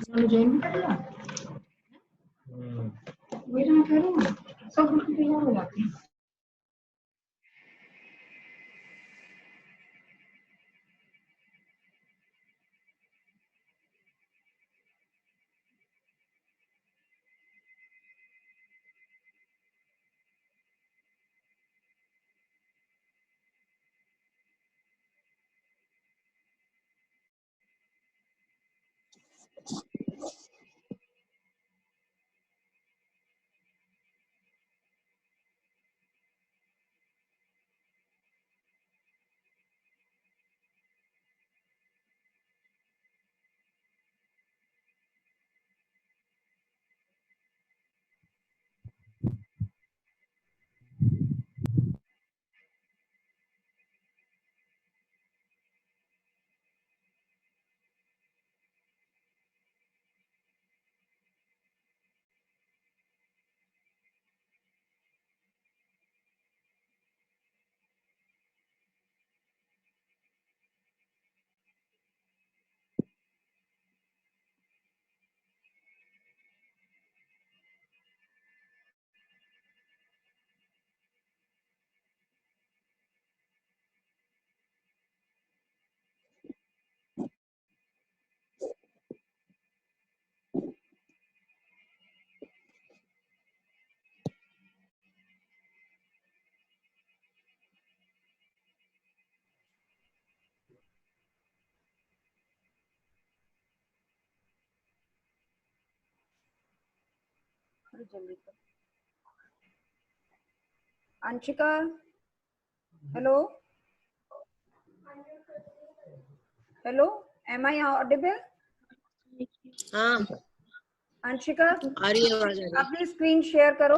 Join कर लिया। वही मैं कह रही हूँ, सब कुछ तैयार हो जाते हैं। Anshika, hello hello, am I audible? हाँ अंशिका, आ रही है, आवाज आ रही है। अपनी स्क्रीन शेयर करो।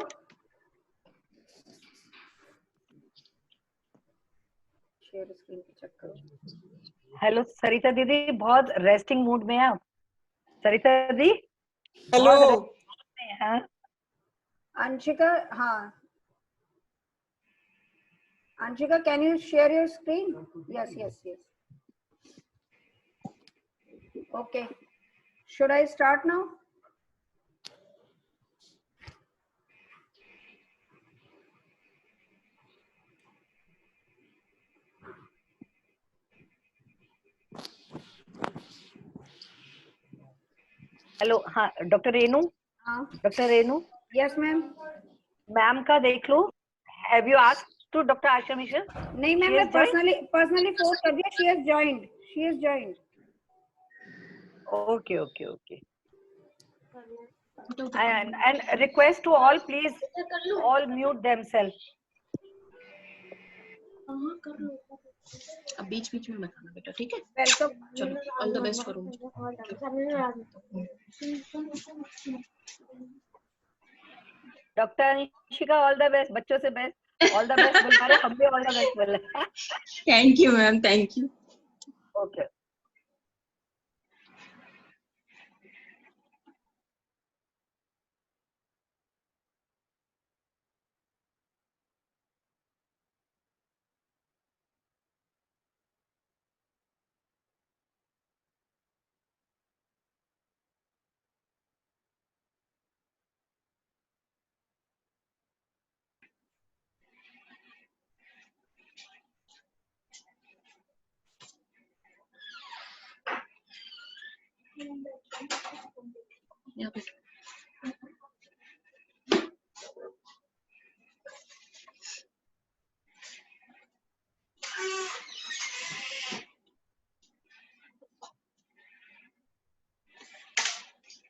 शेयर स्क्रीन पे चेक करो। हेलो सरिता दीदी, बहुत रेस्टिंग मूड में है आप? सरिता दी हेलो। हाँ अंशिका, हाँ Anshika, can you share your screen? Yes yes yes, okay. Should I start now? Hello, हाँ डॉक्टर रेनू, हाँ doctor Renu yes ma'am. Ma'am का देख लो। Have you asked to doctor Asha Mishra? नहीं मैम, मैं पर्सनली फोर्स कर दिया। She has joined. Okay okay okay. and request to all, please all mute themselves. अब बीच बीच में बताना बेटा, ठीक है? वेलकम। चलो, ऑल द बेस्ट करो मुझे। Doctor Anshika, all the best. बच्चों से बेस्ट, ऑल द बेस्ट बोल पा रहे, हम भी ऑल द बेस्ट बोल रहे। Thank you ma'am, thank you. Okay. यहाँ पे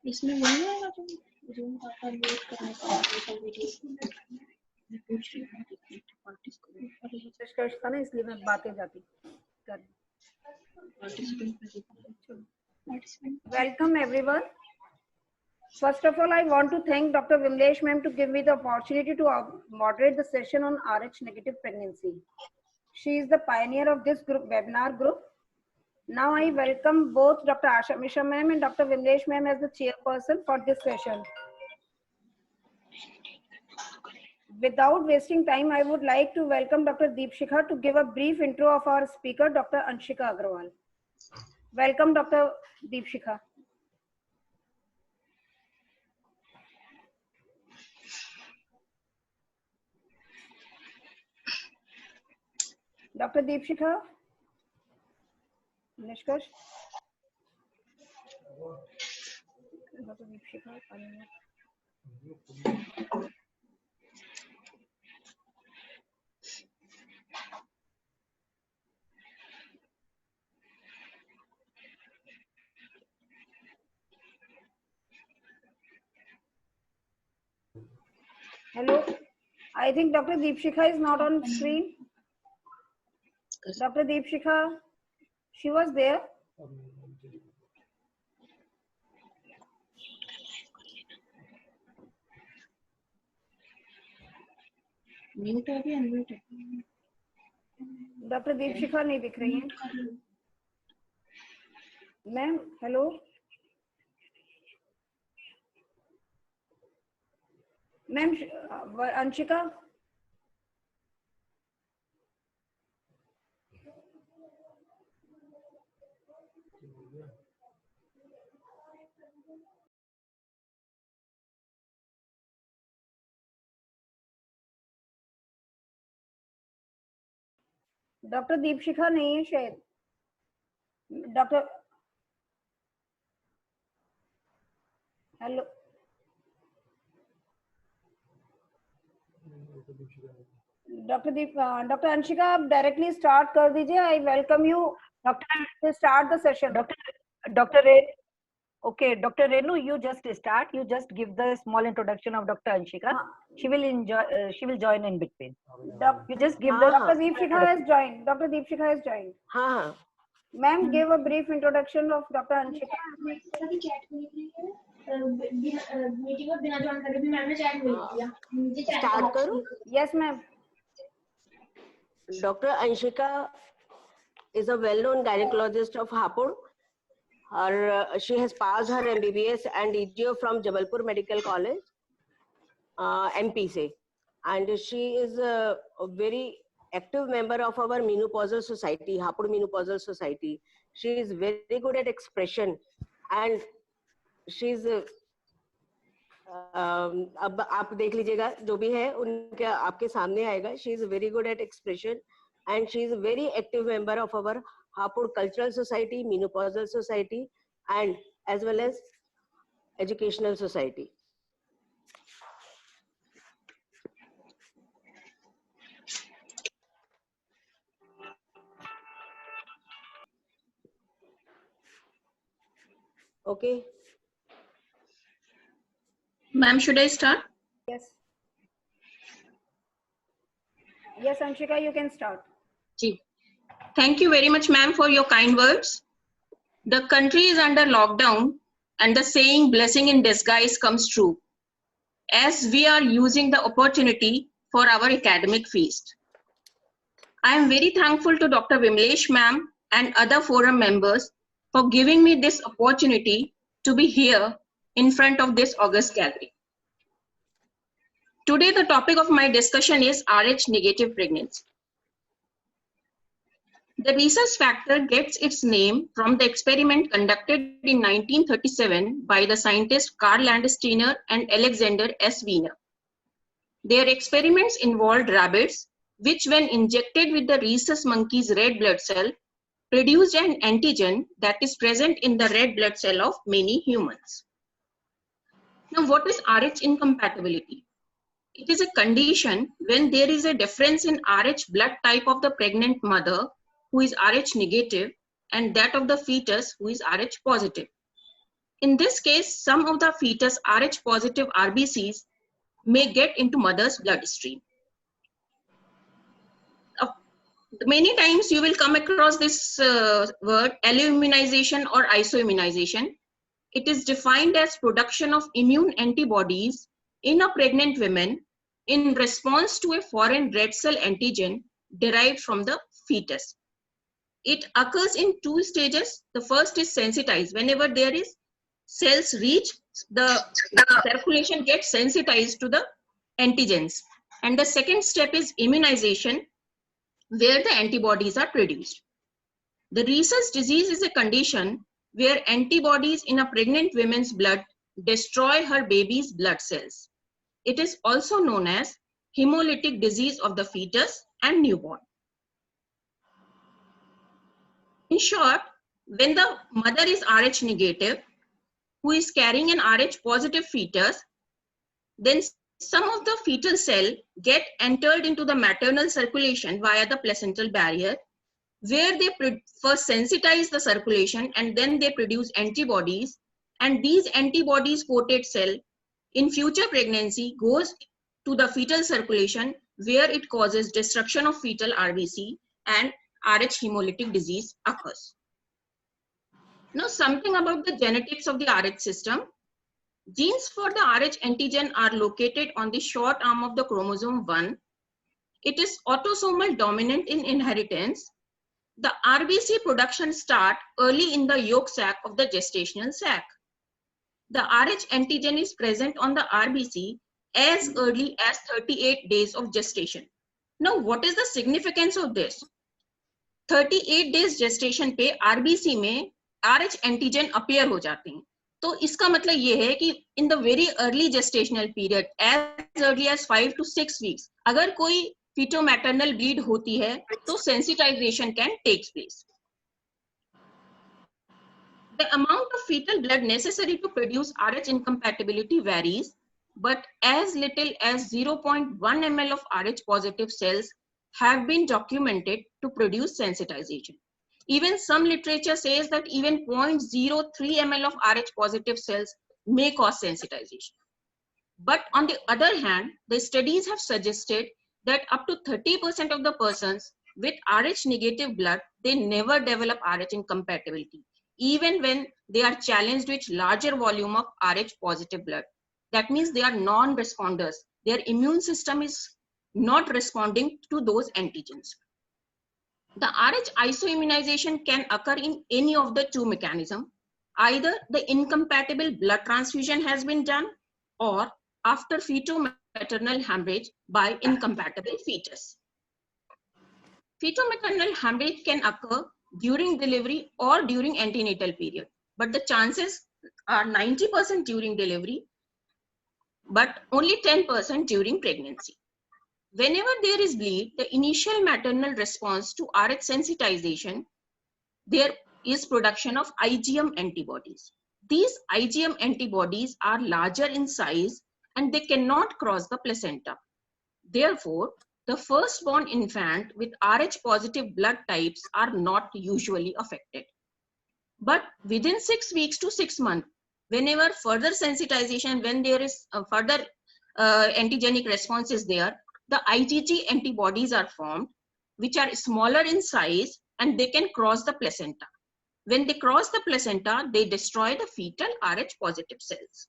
इसमें वही आएगा जो जूम का वेट करने का वीडियो मैं पूछ रही हूँ डिस्कस था ना, इसलिए मैं बातें जाती कर। Welcome everyone. First of all, I want to thank Dr. Vimlesh ma'am to give me the opportunity to moderate the session on Rh negative pregnancy. She is the pioneer of this webinar group. Now I welcome both Dr. Asha Mishra ma'am and Dr. Vimlesh ma'am as the chairperson for this session. Without wasting time, I would like to welcome Dr. Deepshikha to give a brief intro of our speaker, Dr. Anshika Agrawal. Welcome, Dr. Deepshikha. Dr. Deepshikha? Nishkash? Dr. Deepshikha? Hello? I think Dr. Deepshikha is not on screen. Dr. Deepshikha, she was there. Mute है भी unmute है doctor Deepshikha नहीं दिख रही है ma'am. Hello ma'am. Anshika. Doctor Deepshikha नहीं है शायद. Doctor hello. डॉक्टर अंशिका आप डायरेक्टली स्टार्ट कर दीजिए. I welcome you Dr. Start the session. Dr. Ray. Okay, Dr. Renu, you just start. You just give the small introduction of Dr. Anshika. She will enjoy. She will join in between. You just give the. Dr. Deepshikha has joined. Dr. Deepshikha has joined. हाँ. Ma'am, give a brief introduction of Dr. Anshika. Meeting और बिना join करके भी ma'am ने chat भेज दिया. Start करूं? Yes, ma'am. Dr. Anshika is a well-known gynecologist of Hapur. She has passed her MBBS and EGO from Jabalpur Medical College, MP से, and she is a very active member of our menopausal society, Hapur Menopausal Society. She is very good at expression, and she is अब आप देख लीजिएगा जो भी है उनके आपके सामने आएगा. She is very good at expression and she is a very active member of our Hapur Cultural Society, Menopausal Society, and as well as Educational Society. Okay. Ma'am, should I start? Yes. Yes, Anshika, you can start. Thank you very much, ma'am, for your kind words. The country is under lockdown and the saying blessing in disguise comes true as we are using the opportunity for our academic feast. I am very thankful to Dr. Vimlesh ma'am and other forum members for giving me this opportunity to be here in front of this august gathering. Today, the topic of my discussion is Rh negative pregnancy. The rhesus factor gets its name from the experiment conducted in 1937 by the scientists Karl Landsteiner and Alexander S. Wiener. Their experiments involved rabbits, which when injected with the rhesus monkey's red blood cell, produced an antigen that is present in the red blood cell of many humans. Now, what is Rh incompatibility? It is a condition when there is a difference in Rh blood type of the pregnant mother who is Rh negative and that of the fetus who is Rh positive. In this case, some of the fetus Rh positive RBCs may get into mother's bloodstream. Many times you will come across this word alloimmunization or isoimmunization. It is defined as production of immune antibodies in a pregnant woman in response to a foreign red cell antigen derived from the fetus. It occurs in two stages. The first is sensitized. Whenever there is cells reach, the circulation gets sensitized to the antigens. And the second step is immunization, where the antibodies are produced. The rhesus disease is a condition where antibodies in a pregnant woman's blood destroy her baby's blood cells. It is also known as hemolytic disease of the fetus and newborn. In short, when the mother is Rh negative, who is carrying an Rh positive fetus, then some of the fetal cell get entered into the maternal circulation via the placental barrier, where they first sensitize the circulation and then they produce antibodies, and these antibodies coated cell in future pregnancy goes to the fetal circulation, where it causes destruction of fetal RBC and Rh hemolytic disease occurs. Now, something about the genetics of the Rh system. Genes for the Rh antigen are located on the short arm of the chromosome 1. It is autosomal dominant in inheritance. The RBC production starts early in the yolk sac of the gestational sac. The Rh antigen is present on the RBC as early as 38 days of gestation. Now, what is the significance of this? 38 days gestation पे RBC में Rh antigen appear हो जाते हैं. तो इसका मतलब ये है कि in the very early gestational period, as early as 5 to 6 weeks, अगर कोई फीटो मैटरनल ब्लीड होती है तो sensitization can take place. The amount of fetal blood necessary to produce Rh incompatibility varies, but as little as 0.1 ml of Rh positive cells have been documented to produce sensitization. Even some literature says that even 0.03 ml of Rh positive cells may cause sensitization. But on the other hand, the studies have suggested that up to 30% of the persons with Rh negative blood, they never develop Rh incompatibility, even when they are challenged with larger volume of Rh positive blood. That means they are non-responders. Their immune system is not responding to those antigens. The Rh isoimmunization can occur in any of the two mechanisms. Either the incompatible blood transfusion has been done, or after feto-maternal hemorrhage by incompatible fetus. Feto-maternal hemorrhage can occur during delivery or during antenatal period, but the chances are 90% during delivery, but only 10% during pregnancy. Whenever there is bleed, the initial maternal response to Rh sensitization, there is production of IgM antibodies. These IgM antibodies are larger in size and they cannot cross the placenta. Therefore, the firstborn infant with Rh positive blood types are not usually affected. But within 6 weeks to 6 months, whenever further sensitization, when there is further antigenic response is there, the IgG antibodies are formed, which are smaller in size and they can cross the placenta. When they cross the placenta, they destroy the fetal Rh positive cells.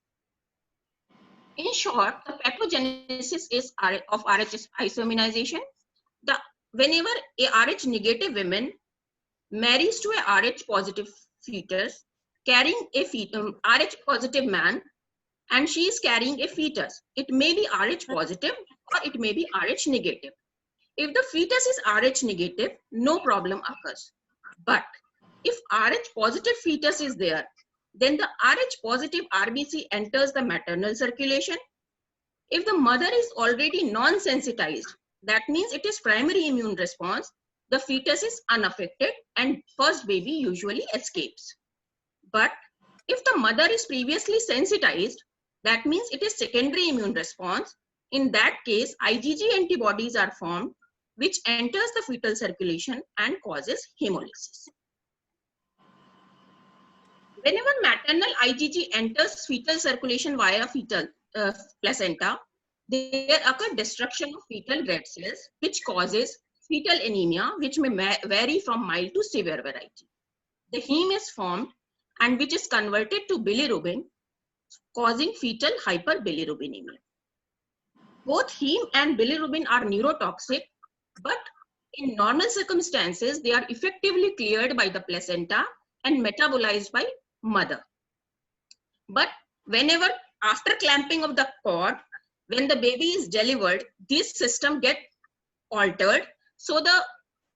In short, the pathogenesis is of Rh isoimmunization. Whenever a Rh negative woman marries to a Rh positive fetus carrying a Rh positive man, and she is carrying a fetus, it may be Rh positive or it may be Rh negative. If the fetus is Rh negative, no problem occurs. But if Rh positive fetus is there, then the Rh positive RBC enters the maternal circulation. If the mother is already non-sensitized, that means it is primary immune response, the fetus is unaffected and first baby usually escapes. But if the mother is previously sensitized, that means it is secondary immune response. In that case, IgG antibodies are formed, which enters the fetal circulation and causes hemolysis. Whenever maternal IgG enters fetal circulation via fetal placenta, there occur destruction of fetal red cells, which causes fetal anemia, which may vary from mild to severe variety. The heme is formed and which is converted to bilirubin, causing fetal hyperbilirubinemia. Both heme and bilirubin are neurotoxic, but in normal circumstances, they are effectively cleared by the placenta and metabolized by mother. But whenever after clamping of the cord, when the baby is delivered, this system get altered, so the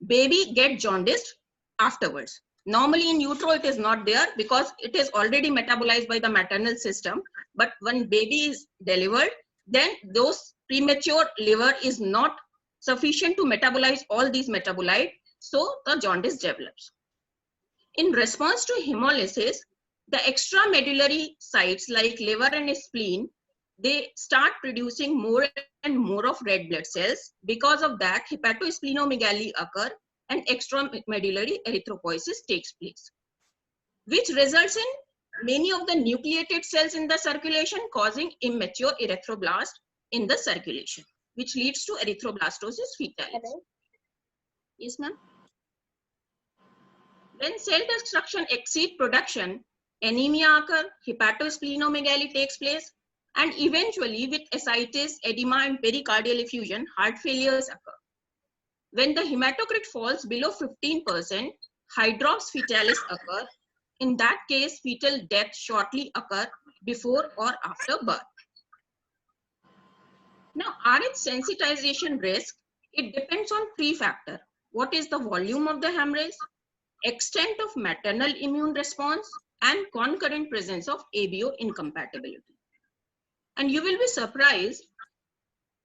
baby get jaundiced afterwards. Normally in utero it is not there because it is already metabolized by the maternal system, but when baby is delivered, then those premature liver is not sufficient to metabolize all these metabolites, so the jaundice develops. In response to hemolysis, the extramedullary sites like liver and spleen, they start producing more and more of red blood cells. Because of that, hepatosplenomegaly occur and extramedullary erythropoiesis takes place, which results in many of the nucleated cells in the circulation causing immature erythroblast in the circulation, which leads to erythroblastosis fetalis. Hello? Yes, ma'am. When cell destruction exceeds production, anemia occurs, hepatosplenomegaly takes place, and eventually with ascites, edema, and pericardial effusion, heart failures occur. When the hematocrit falls below 15%, hydrops fetalis occur. In that case, fetal death shortly occur before or after birth. Now, RH sensitization risk, it depends on three factors. What is the volume of the hemorrhage, extent of maternal immune response, and concurrent presence of ABO incompatibility. And you will be surprised,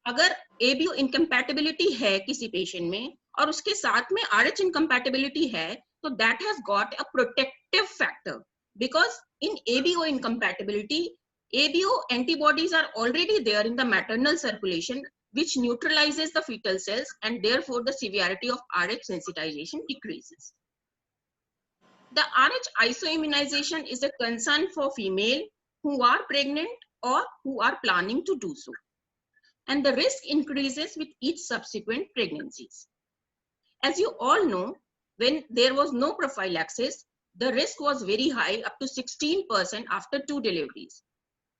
अगर ABO incompatibility है किसी patient में और उसके साथ में RH incompatibility है, so that has got a protective factor, because in ABO incompatibility, ABO antibodies are already there in the maternal circulation, which neutralizes the fetal cells, and therefore the severity of RH sensitization decreases. The RH isoimmunization is a concern for female who are pregnant or who are planning to do so. And the risk increases with each subsequent pregnancies. As you all know, when there was no prophylaxis, the risk was very high, up to 16% after 2 deliveries.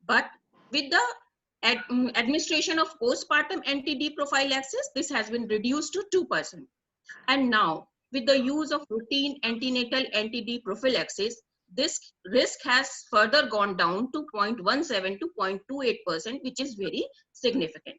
But with the administration of postpartum anti-D prophylaxis, this has been reduced to 2%. And now, with the use of routine antenatal anti-D prophylaxis, this risk has further gone down to 0.17 to 0.28%, which is very significant.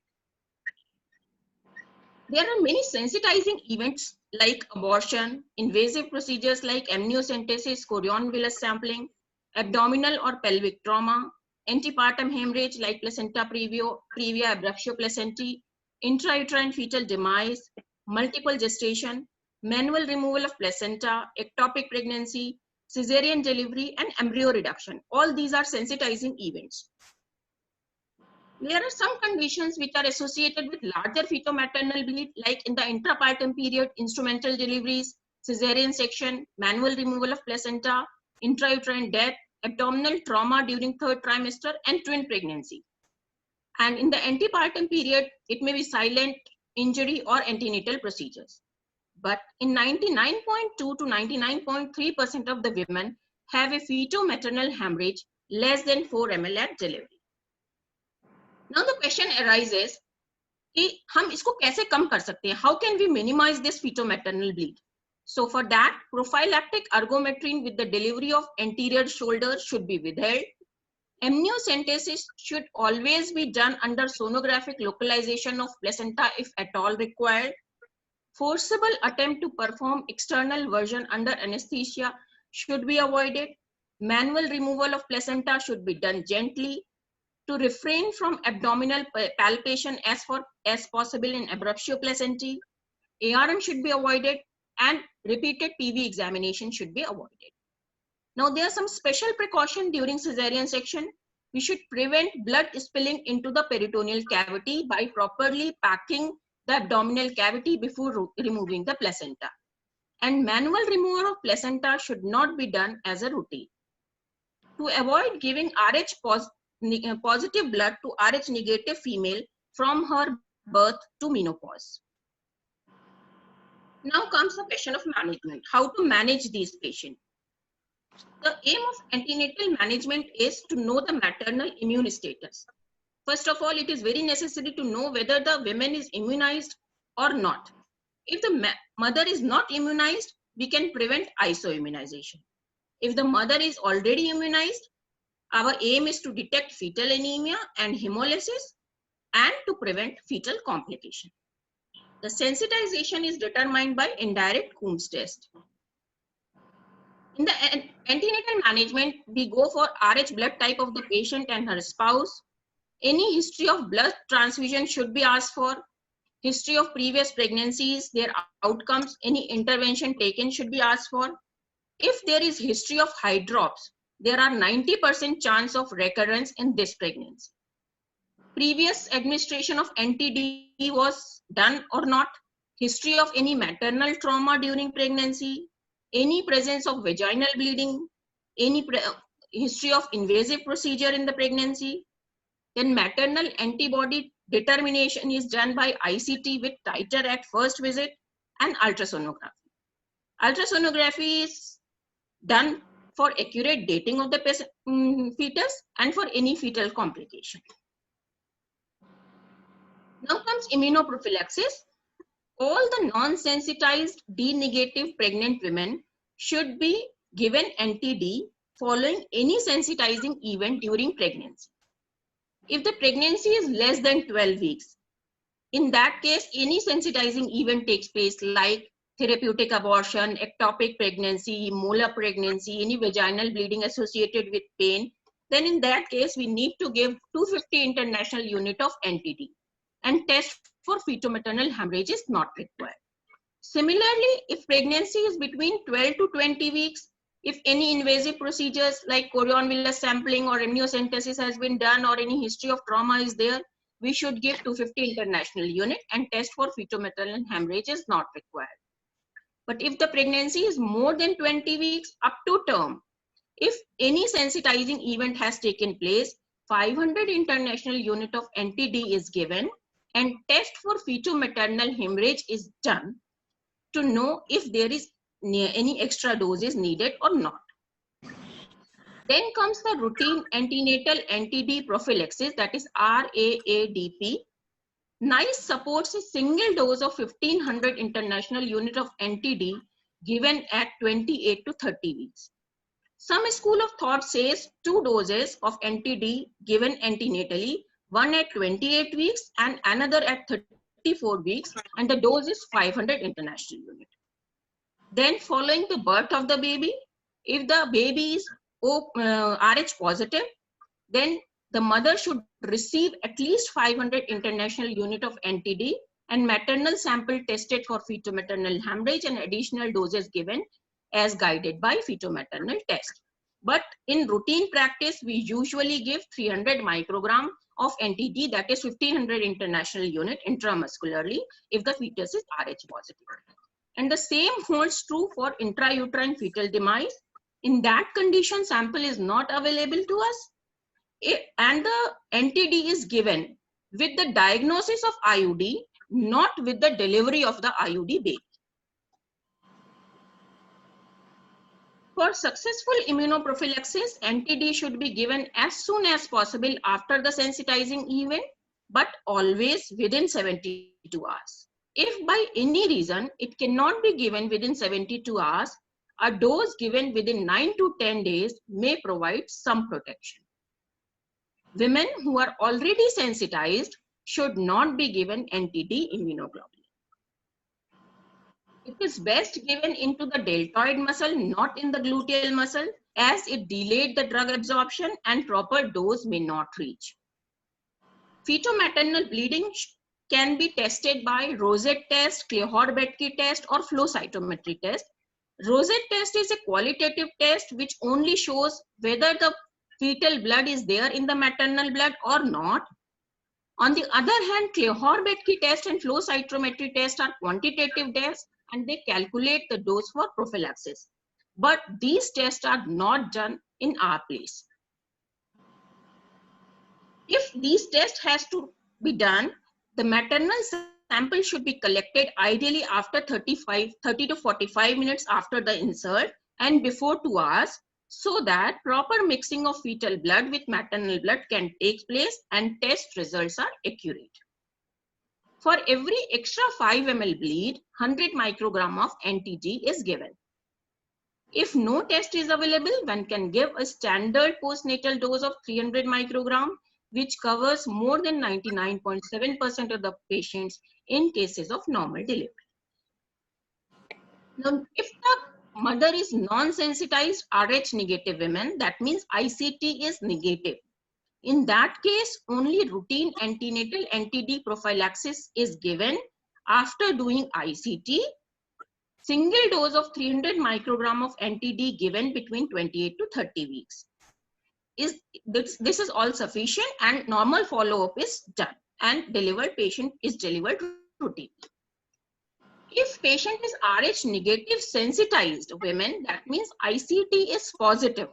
There are many sensitizing events like abortion, invasive procedures like amniocentesis, chorion villus sampling, abdominal or pelvic trauma, antepartum hemorrhage like placenta previa, abruptio placentae, intrauterine fetal demise, multiple gestation, manual removal of placenta, ectopic pregnancy, cesarean delivery, and embryo reduction. All these are sensitizing events. There are some conditions which are associated with larger feto-maternal bleed, like in the intrapartum period, instrumental deliveries, cesarean section, manual removal of placenta, intrauterine death, abdominal trauma during 3rd trimester, and twin pregnancy. And in the antepartum period, it may be silent injury or antenatal procedures. But in 99.2 to 99.3% of the women have a feto-maternal hemorrhage less than 4 ml at delivery. Now the question arises कि हम इसको कैसे कम कर सकते हैं? How can we minimize this feto-maternal bleed? So for that, prophylactic ergometrine with the delivery of anterior shoulder should be withheld. Amniocentesis should always be done under sonographic localization of placenta if at all required. Forcible attempt to perform external version under anesthesia should be avoided. Manual removal of placenta should be done gently. To refrain from abdominal palpation as possible in abruptio placentae, ARM should be avoided, and repeated PV examination should be avoided. Now there are some special precautions during cesarean section. We should prevent blood spilling into the peritoneal cavity by properly packing the abdominal cavity before removing the placenta. And manual removal of placenta should not be done as a routine. To avoid giving RH positive blood to RH negative female from her birth to menopause. Now comes the question of management. How to manage these patients? The aim of antenatal management is to know the maternal immune status. First of all, it is very necessary to know whether the woman is immunized or not. If the mother is not immunized, we can prevent isoimmunization. If the mother is already immunized, our aim is to detect fetal anemia and hemolysis and to prevent fetal complication. The sensitization is determined by indirect Coombs test. In the antenatal management, we go for RH blood type of the patient and her spouse. Any history of blood transfusion should be asked for. History of previous pregnancies, their outcomes, any intervention taken should be asked for. If there is history of hydrops, there are 90% chance of recurrence in this pregnancy. Previous administration of NTD was done or not, history of any maternal trauma during pregnancy, any presence of vaginal bleeding, any history of invasive procedure in the pregnancy. Then maternal antibody determination is done by ICT with titer at first visit and ultrasonography. Ultrasonography is done for accurate dating of the fetus and for any fetal complication. Now comes immunoprophylaxis. All the non-sensitized D-negative pregnant women should be given NTD following any sensitizing event during pregnancy. If the pregnancy is less than 12 weeks, in that case, any sensitizing event takes place like therapeutic abortion, ectopic pregnancy, molar pregnancy, any vaginal bleeding associated with pain, then in that case, we need to give 250 international unit of NTD, and test for fetal-maternal hemorrhage is not required. Similarly, if pregnancy is between 12 to 20 weeks, if any invasive procedures like chorion villus sampling or amniocentesis has been done or any history of trauma is there, we should give 250 international unit, and test for fetal-maternal hemorrhage is not required. But if the pregnancy is more than 20 weeks up to term, if any sensitizing event has taken place, 500 international unit of NTD is given, and test for fetal-maternal hemorrhage is done to know if there is any extra doses needed or not. Then comes the routine antenatal NTD prophylaxis, that is RAADP. NICE supports a single dose of 1500 international unit of NTD given at 28 to 30 weeks. Some school of thought says 2 doses of NTD given antenatally, one at 28 weeks and another at 34 weeks, and the dose is 500 international unit. Then following the birth of the baby, if the baby is Rh positive, then the mother should receive at least 500 international unit of NTD and maternal sample tested for fetal-maternal hemorrhage and additional doses given as guided by fetal-maternal test. But in routine practice, we usually give 300 microgram of NTD, that is 1500 international unit intramuscularly if the fetus is Rh positive. And the same holds true for intrauterine fetal demise. In that condition, sample is not available to us, and the NTD is given with the diagnosis of IUD, not with the delivery of the IUD baby. For successful immunoprophylaxis, NTD should be given as soon as possible after the sensitizing event, but always within 72 hours. If by any reason it cannot be given within 72 hours, a dose given within 9 to 10 days may provide some protection. Women who are already sensitized should not be given NTD immunoglobulin. It is best given into the deltoid muscle, not in the gluteal muscle, as it delayed the drug absorption and proper dose may not reach. Fetal-maternal bleeding can be tested by Rosette test, Kleihor-Betke test, or flow cytometry test. Rosette test is a qualitative test which only shows whether the fetal blood is there in the maternal blood or not. On the other hand, Kleihor-Betke test and flow cytometry test are quantitative tests and they calculate the dose for prophylaxis. But these tests are not done in our place. If these tests has to be done, the maternal sample should be collected ideally after 30 to 45 minutes after the insert and before 2 hours, so that proper mixing of fetal blood with maternal blood can take place and test results are accurate. For every extra 5 ml bleed, 100 microgram of NTD is given. If no test is available, one can give a standard postnatal dose of 300 microgram, which covers more than 99.7% of the patients in cases of normal delivery. Now, if the mother is non-sensitized Rh negative women, that means ICT is negative. In that case, only routine antenatal NTD prophylaxis is given after doing ICT Single dose of 300 microgram of anti-D given between 28 to 30 weeks. This is all sufficient, and normal follow-up is done, and patient is delivered routinely. If patient is Rh negative sensitized women, that means ICT is positive,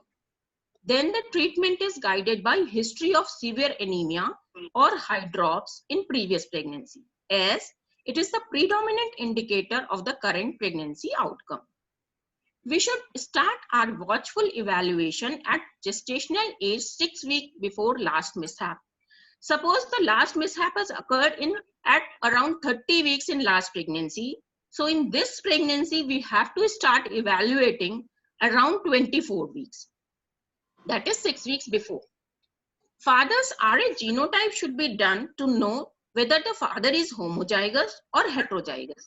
then the treatment is guided by history of severe anemia or hydrops in previous pregnancy, as it is the predominant indicator of the current pregnancy outcome. We should start our watchful evaluation at gestational age 6 weeks before last mishap. Suppose the last mishap has occurred at around 30 weeks in last pregnancy. So in this pregnancy, we have to start evaluating around 24 weeks. That is 6 weeks before. Father's Rh genotype should be done to know whether the father is homozygous or heterozygous.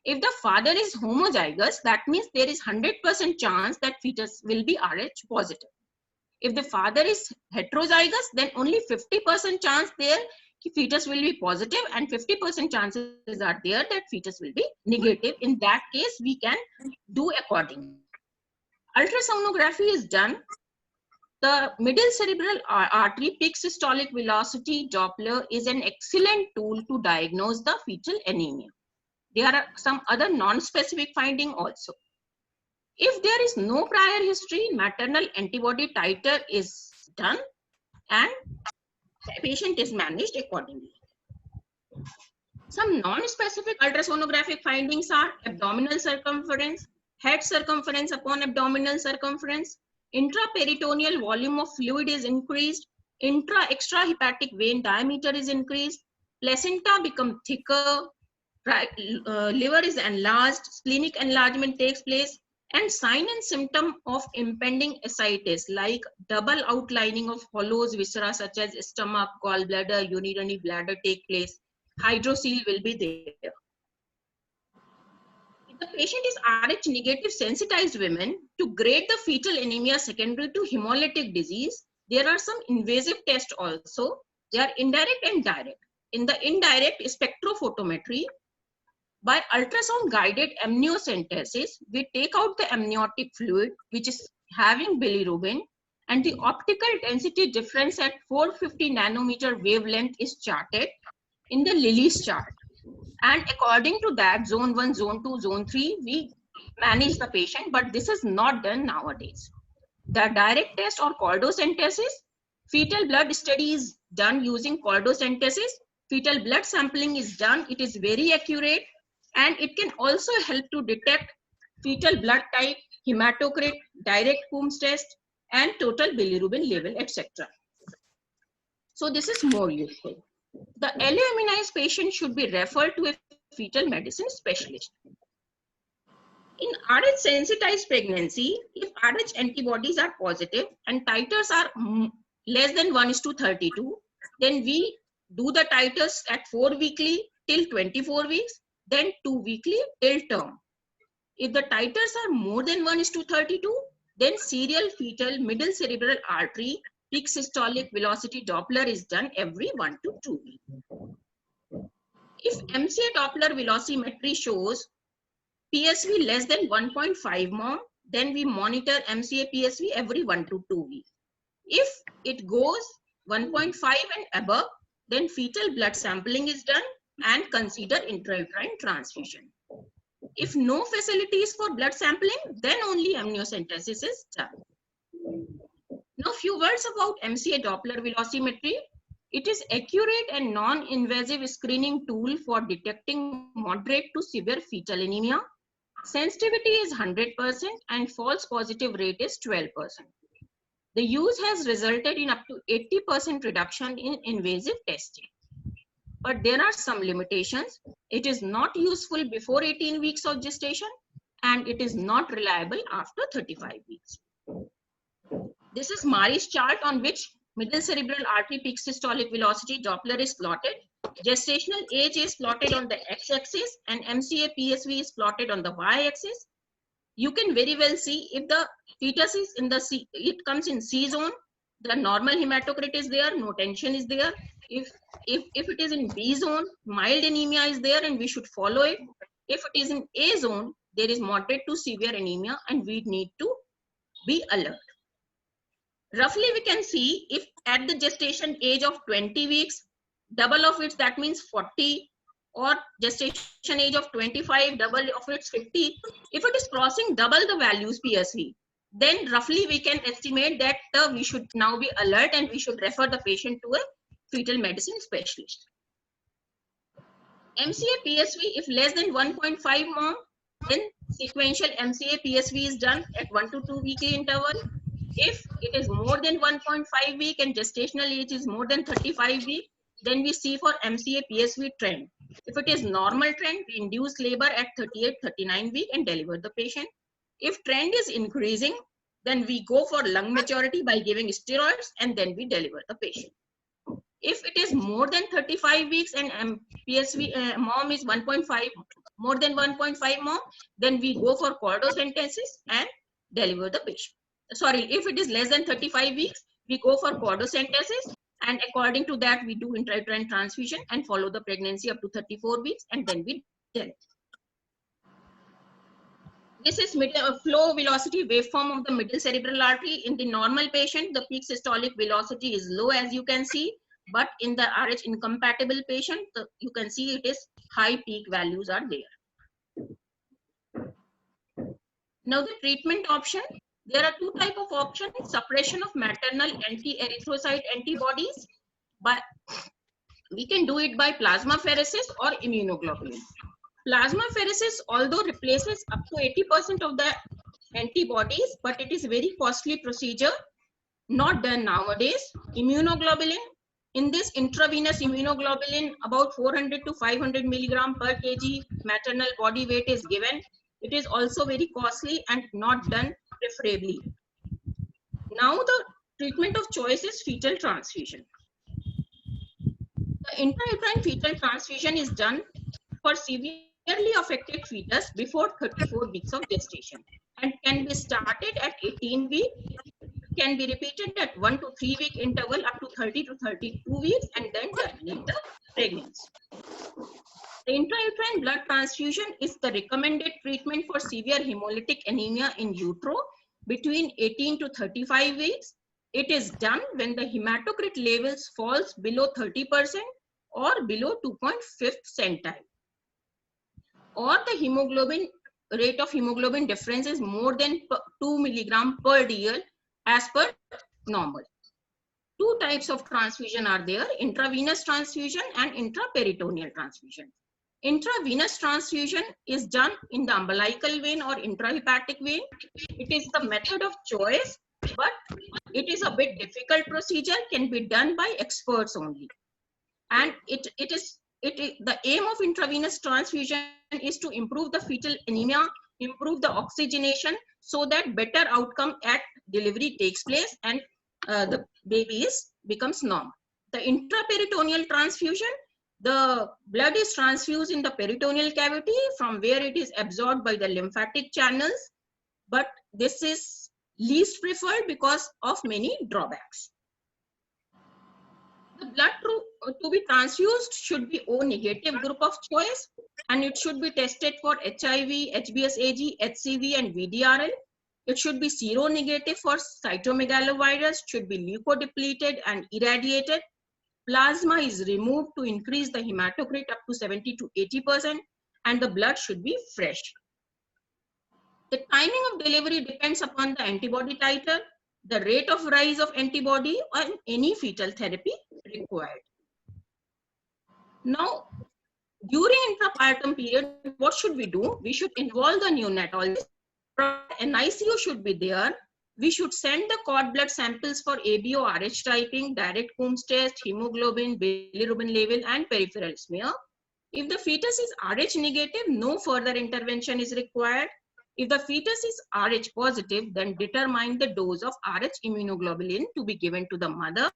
If the father is homozygous, that means there is 100% chance that fetus will be Rh positive. If the father is heterozygous, then only 50% chance there fetus will be positive, and 50% chances are there that fetus will be negative. In that case, we can do accordingly. Ultrasonography is done. The middle cerebral artery peak systolic velocity Doppler is an excellent tool to diagnose the fetal anemia. There are some other non-specific findings also. If there is no prior history, maternal antibody titer is done and the patient is managed accordingly. Some non-specific ultrasonographic findings are abdominal circumference, head circumference upon abdominal circumference, intraperitoneal volume of fluid is increased, extrahepatic vein diameter is increased, placenta become thicker, liver is enlarged, splenic enlargement takes place, and sign and symptom of impending ascites like double outlining of hollows viscera such as stomach, gallbladder, urinary bladder take place. Hydrocele will be there. If the patient is Rh negative sensitized women, to grade the fetal anemia secondary to hemolytic disease, there are some invasive tests also. They are indirect and direct. In the indirect spectrophotometry, by ultrasound guided amniocentesis, we take out the amniotic fluid which is having bilirubin, and the optical density difference at 450 nanometer wavelength is charted in the Lilly's chart. And according to that, zone 1, zone 2, zone 3, we manage the patient, but this is not done nowadays. The direct test or chordocentesis, fetal blood study is done using chordocentesis. Fetal blood sampling is done. It is very accurate, and it can also help to detect fetal blood type, hematocrit, direct Coombs test, and total bilirubin level, etc. So this is more useful. The alloimmunized patient should be referred to a fetal medicine specialist. In Rh sensitized pregnancy, if Rh antibodies are positive and titers are less than 1:32, then we do the titers at 4 weekly till 24 weeks, then 2 weekly till term. If the titers are more than 1:32, then serial fetal middle cerebral artery peak systolic velocity Doppler is done every 1 to 2 weeks. If MCA Doppler velocimetry shows PSV less than 1.5 mom, then we monitor MCA PSV every 1 to 2 weeks. If it goes 1.5 and above, then fetal blood sampling is done and consider intrauterine transfusion. If no facilities for blood sampling, then only amniocentesis is done. Now, few words about MCA Doppler velocimetry. It is accurate and non-invasive screening tool for detecting moderate to severe fetal anemia. Sensitivity is 100% and false positive rate is 12%. The use has resulted in up to 80% reduction in invasive testing. But there are some limitations. It is not useful before 18 weeks of gestation, and it is not reliable after 35 weeks. This is Mari's chart on which middle cerebral artery peak systolic velocity Doppler is plotted. Gestational age is plotted on the x-axis and MCA PSV is plotted on the y-axis. You can very well see if the fetus is in the C, it comes in C zone, the normal hematocrit is there, no tension is there. If it is in B zone, mild anemia is there and we should follow it. If it is in A zone, there is moderate to severe anemia and we need to be alert. Roughly we can see if at the gestation age of 20 weeks, double of it, that means 40, or gestation age of 25, double of its 50. If it is crossing double the values PSV, then roughly we can estimate that we should now be alert and we should refer the patient to a fetal medicine specialist. MCA PSV, if less than 1.5 mom, then sequential MCA PSV is done at 1 to 2 weekly interval. If it is more than 1.5 week and gestational age is more than 35 weeks, then we see for MCA PSV trend. If it is normal trend, we induce labor at 38-39 week and deliver the patient. If trend is increasing, then we go for lung maturity by giving steroids and then we deliver the patient. If it is more than 35 weeks and PSV mom is 1.5, more than 1.5 mom, then we go for cordocentesis and deliver the patient. Sorry, if it is less than 35 weeks, we go for cordocentesis, and according to that, we do intrauterine transfusion and follow the pregnancy up to 34 weeks, and then we deliver. This is flow velocity waveform of the middle cerebral artery. In the normal patient, the peak systolic velocity is low, as you can see, but in the RH incompatible patient, you can see it is high peak values are there. Now the treatment option, there are two types of options: suppression of maternal anti-erythrocyte antibodies, but we can do it by plasmapheresis or immunoglobulin. Plasmapheresis, although replaces up to 80% of the antibodies, but it is a very costly procedure, not done nowadays. Immunoglobulin, in this intravenous immunoglobulin, about 400 to 500 milligram per kg maternal body weight is given. It is also very costly and not done preferably. Now the treatment of choice is fetal transfusion. The intrauterine fetal transfusion is done for severely affected fetus before 34 weeks of gestation and can be started at 18 weeks, can be repeated at 1 to 3 week interval up to 30 to 32 weeks, and then terminate the pregnancy. The intrauterine blood transfusion is the recommended treatment for severe hemolytic anemia in utero between 18 to 35 weeks. It is done when the hematocrit levels falls below 30% or below 2.5 centile, or the hemoglobin rate of hemoglobin difference is more than 2 milligram per DL as per normal. Two types of transfusion are there: intravenous transfusion and intraperitoneal transfusion. Intravenous transfusion is done in the umbilical vein or intrahepatic vein. It is the method of choice, but it is a bit difficult procedure, can be done by experts only. And the aim of intravenous transfusion is to improve the fetal anemia, improve the oxygenation, so that better outcome at delivery takes place and the baby becomes normal. The intraperitoneal transfusion, the blood is transfused in the peritoneal cavity from where it is absorbed by the lymphatic channels, but this is least preferred because of many drawbacks. The blood to be transfused should be O negative group of choice, and it should be tested for HIV, HBsAg, HCV and VDRL. It should be seronegative for cytomegalovirus, should be leukodepleted and irradiated. Plasma is removed to increase the hematocrit up to 70 to 80%, and the blood should be fresh. The timing of delivery depends upon the antibody titer, the rate of rise of antibody, and any fetal therapy required. Now, during intrapartum period, what should we do? We should involve the neonatologist. NICU should be there. We should send the cord blood samples for ABO, RH typing, direct Coombs test, hemoglobin, bilirubin level, and peripheral smear. If the fetus is RH negative, no further intervention is required. If the fetus is RH positive, then determine the dose of RH immunoglobulin to be given to the mother.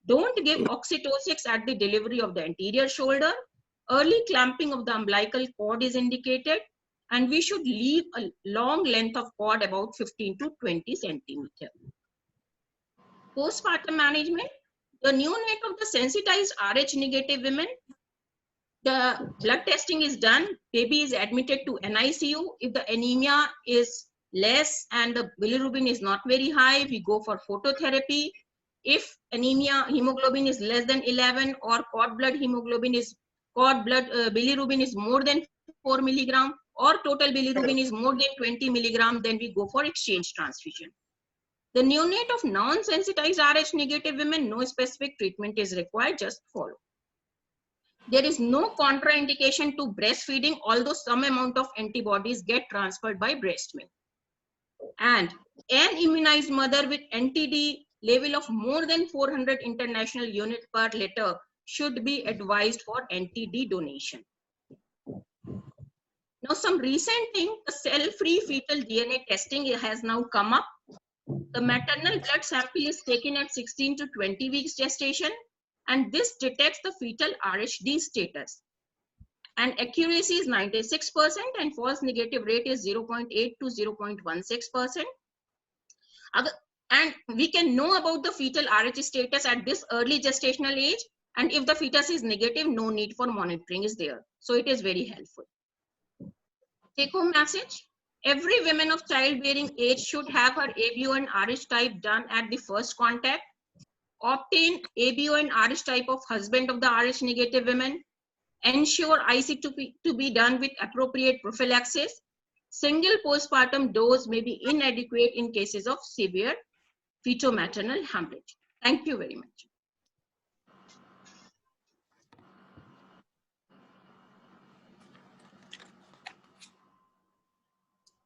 Don't give oxytocin at the delivery of the anterior shoulder. Early clamping of the umbilical cord is indicated, and we should leave a long length of cord about 15 to 20 centimeters. Postpartum management, the neonate of the sensitized RH negative women The blood testing is done. Baby is admitted to NICU. If the anemia is less and the bilirubin is not very high, we go for phototherapy. If anemia hemoglobin is less than 11 or cord blood bilirubin is more than 4 milligram or total bilirubin is more than 20 milligram, then we go for exchange transfusion. The neonate of non-sensitized Rh negative women, no specific treatment is required, just follow. There is no contraindication to breastfeeding, although some amount of antibodies get transferred by breast milk. And an immunized mother with NTD level of more than 400 international units per liter should be advised for NTD donation. Now, some recent thing, the cell-free fetal DNA testing has now come up. The maternal blood sample is taken at 16 to 20 weeks gestation, and this detects the fetal RHD status. And accuracy is 96% and false negative rate is 0.8 to 0.16%. And we can know about the fetal RH status at this early gestational age. And if the fetus is negative, no need for monitoring is there. So it is very helpful. Take home message. Every woman of childbearing age should have her ABO and RH type done at the first contact. Obtain ABO and RH type of husband of the RH negative women. Ensure IC to be done with appropriate prophylaxis. Single postpartum dose may be inadequate in cases of severe fetal-maternal hemorrhage. Thank you very much.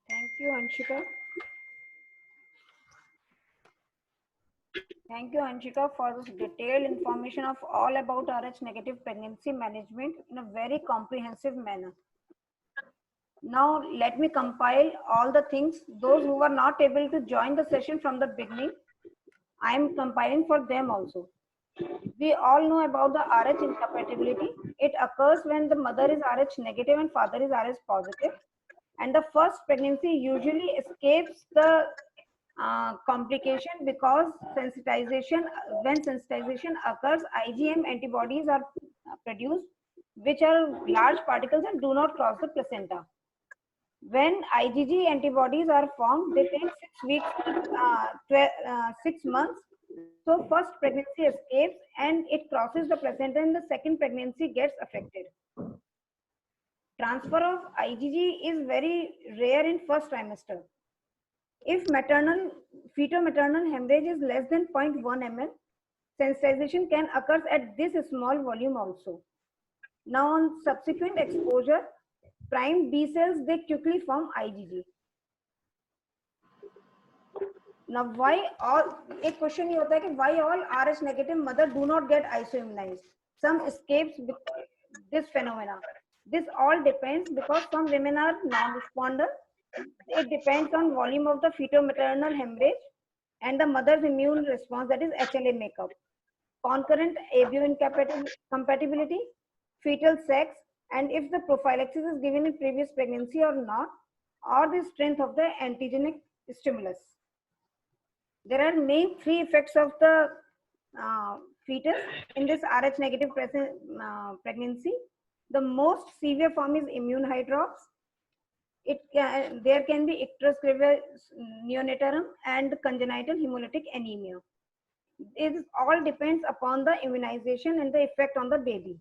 Thank you, Anshika. Thank you, Anshika, for this detailed information of all about Rh negative pregnancy management in a very comprehensive manner. Now, let me compile all the things. Those who were not able to join the session from the beginning, I am compiling for them also. We all know about the Rh incompatibility. It occurs when the mother is Rh negative and father is Rh positive. And the first pregnancy usually escapes the complication because sensitization, when sensitization occurs, IgM antibodies are produced, which are large particles and do not cross the placenta. When IgG antibodies are formed, they take 6 weeks to 6 months. So first pregnancy escapes and it crosses the placenta and the second pregnancy gets affected. Transfer of IgG is very rare in first trimester. If fetal-maternal hemorrhage is less than 0.1 ml, sensitization can occur at this small volume also. Now on subsequent exposure, prime B cells, they quickly form IgG. Now why all, एक question ये होता है कि why all Rh negative mother do not get isoimmunized? Some escapes with this phenomena. This all depends because some women are non-responder. It depends on volume of the fetal-maternal hemorrhage and the mother's immune response, that is HLA makeup. Concurrent ABO incompatibility, fetal sex, and if the prophylaxis is given in previous pregnancy or not, or the strength of the antigenic stimulus. There are main 3 effects of the fetus in this Rh negative pregnancy. The most severe form is immune hydrops. There can be icterus gravidae neonatorum and congenital hemolytic anemia. It all depends upon the immunization and the effect on the baby.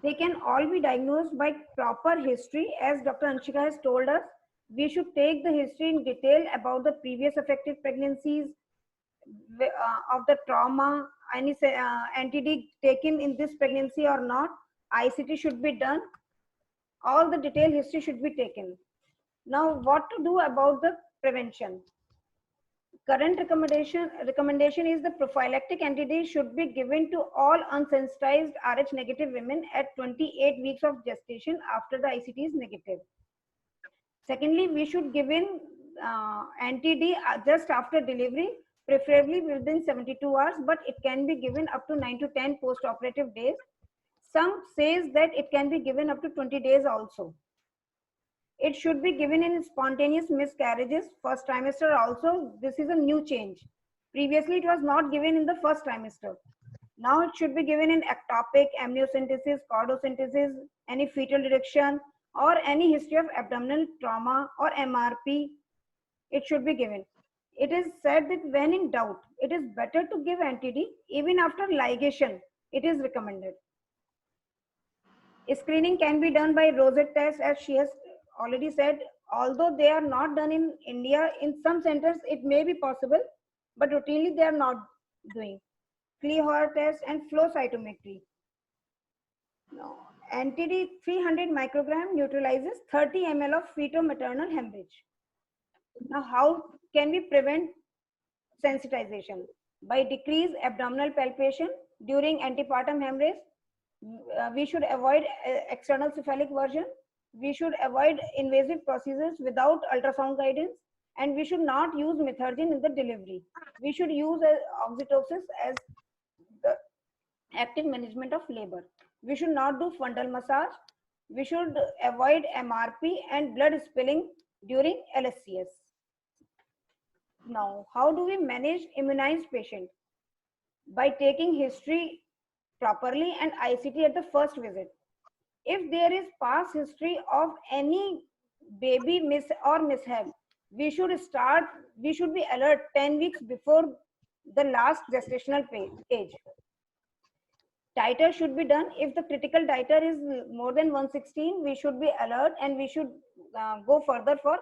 They can all be diagnosed by proper history. As Dr. Anshika has told us, we should take the history in detail about the previous affected pregnancies, of the trauma, any NTD taken in this pregnancy or not, ICT should be done. All the detailed history should be taken. Now, what to do about the prevention? Current recommendation is the prophylactic NTD should be given to all unsensitized Rh negative women at 28 weeks of gestation after the ICT is negative. Secondly, we should give in NTD just after delivery, preferably within 72 hours, but it can be given up to 9 to 10 post-operative days. Some says that it can be given up to 20 days also. It should be given in spontaneous miscarriages, first trimester also. This is a new change. Previously, it was not given in the first trimester. Now it should be given in ectopic, amniocentesis, chordosynthesis, any fetal reduction, or any history of abdominal trauma or MRP. It should be given. It is said that when in doubt, it is better to give NTD even after ligation. It is recommended. Screening can be done by Rosette test, as she has already said. Although they are not done in India, in some centers it may be possible, but routinely they are not doing. Kleehorn test and flow cytometry. Now, NTD 300 microgram neutralizes 30 ml of feto-maternal hemorrhage. Now, how can we prevent sensitization? By decrease abdominal palpation during antepartum hemorrhage. We should avoid external cephalic version. We should avoid invasive procedures without ultrasound guidance, and we should not use methergine in the delivery. We should use oxytocin as the active management of labor. We should not do fundal massage. We should avoid MRP and blood spilling during LSCS. Now, how do we manage immunized patient? By taking history properly and ICT at the first visit. If there is past history of any baby miss or mishap, we should be alert 10 weeks before the last gestational age. Titer should be done. If the critical titer is more than 116, we should be alert and we should go further for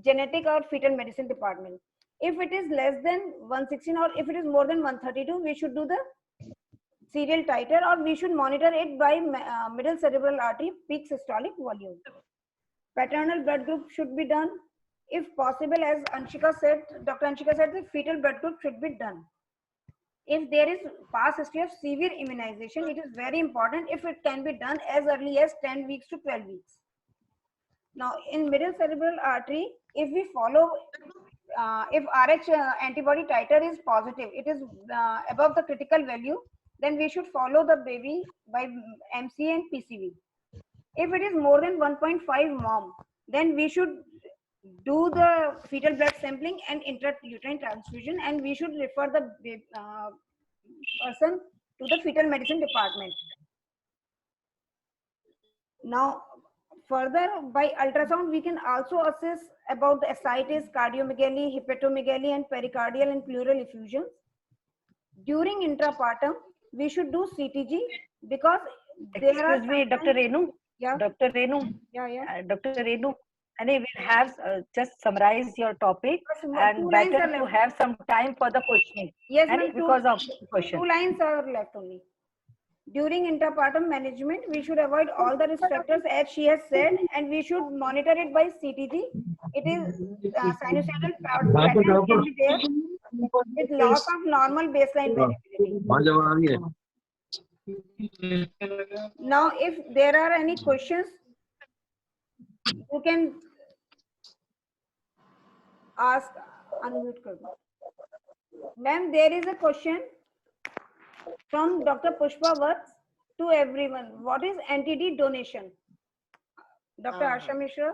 genetic or fetal medicine department. If it is less than 116 or if it is more than 132, we should do the serial titer, or we should monitor it by middle cerebral artery peak systolic volume. Paternal blood group should be done. If possible, as Anshika said, Dr. Anshika said, the fetal blood group should be done. If there is past history of severe immunization, it is very important if it can be done as early as 10 weeks to 12 weeks. Now, in middle cerebral artery, if we follow, if Rh antibody titer is positive, it is above the critical value, then we should follow the baby by MCA and PCV. If it is more than 1.5 mom, then we should do the fetal blood sampling and intrauterine transfusion, and we should refer the person to the fetal medicine department. Now, further, by ultrasound, we can also assess about the ascites, cardiomegaly, hepatomegaly, and pericardial and pleural effusions. During intrapartum, we should do CTG because there are. Excuse me, Dr. Renu. Yeah. Dr. Renu. Yeah. Dr. Renu. And we will have just summarize your topic, and better to have some time for the questioning. Yes, and because of question. 2 lines are left only. During intrapartum management, we should avoid all the risk factors as she has said, and we should monitor it by CTG. It is sinusoidal pattern can be there with loss of normal baseline variability. Now, if there are any questions, you can ask. Unmute. Ma'am, there is a question from Dr. Pushpa Works to everyone. What is NTD donation? Dr. Asha Mishra.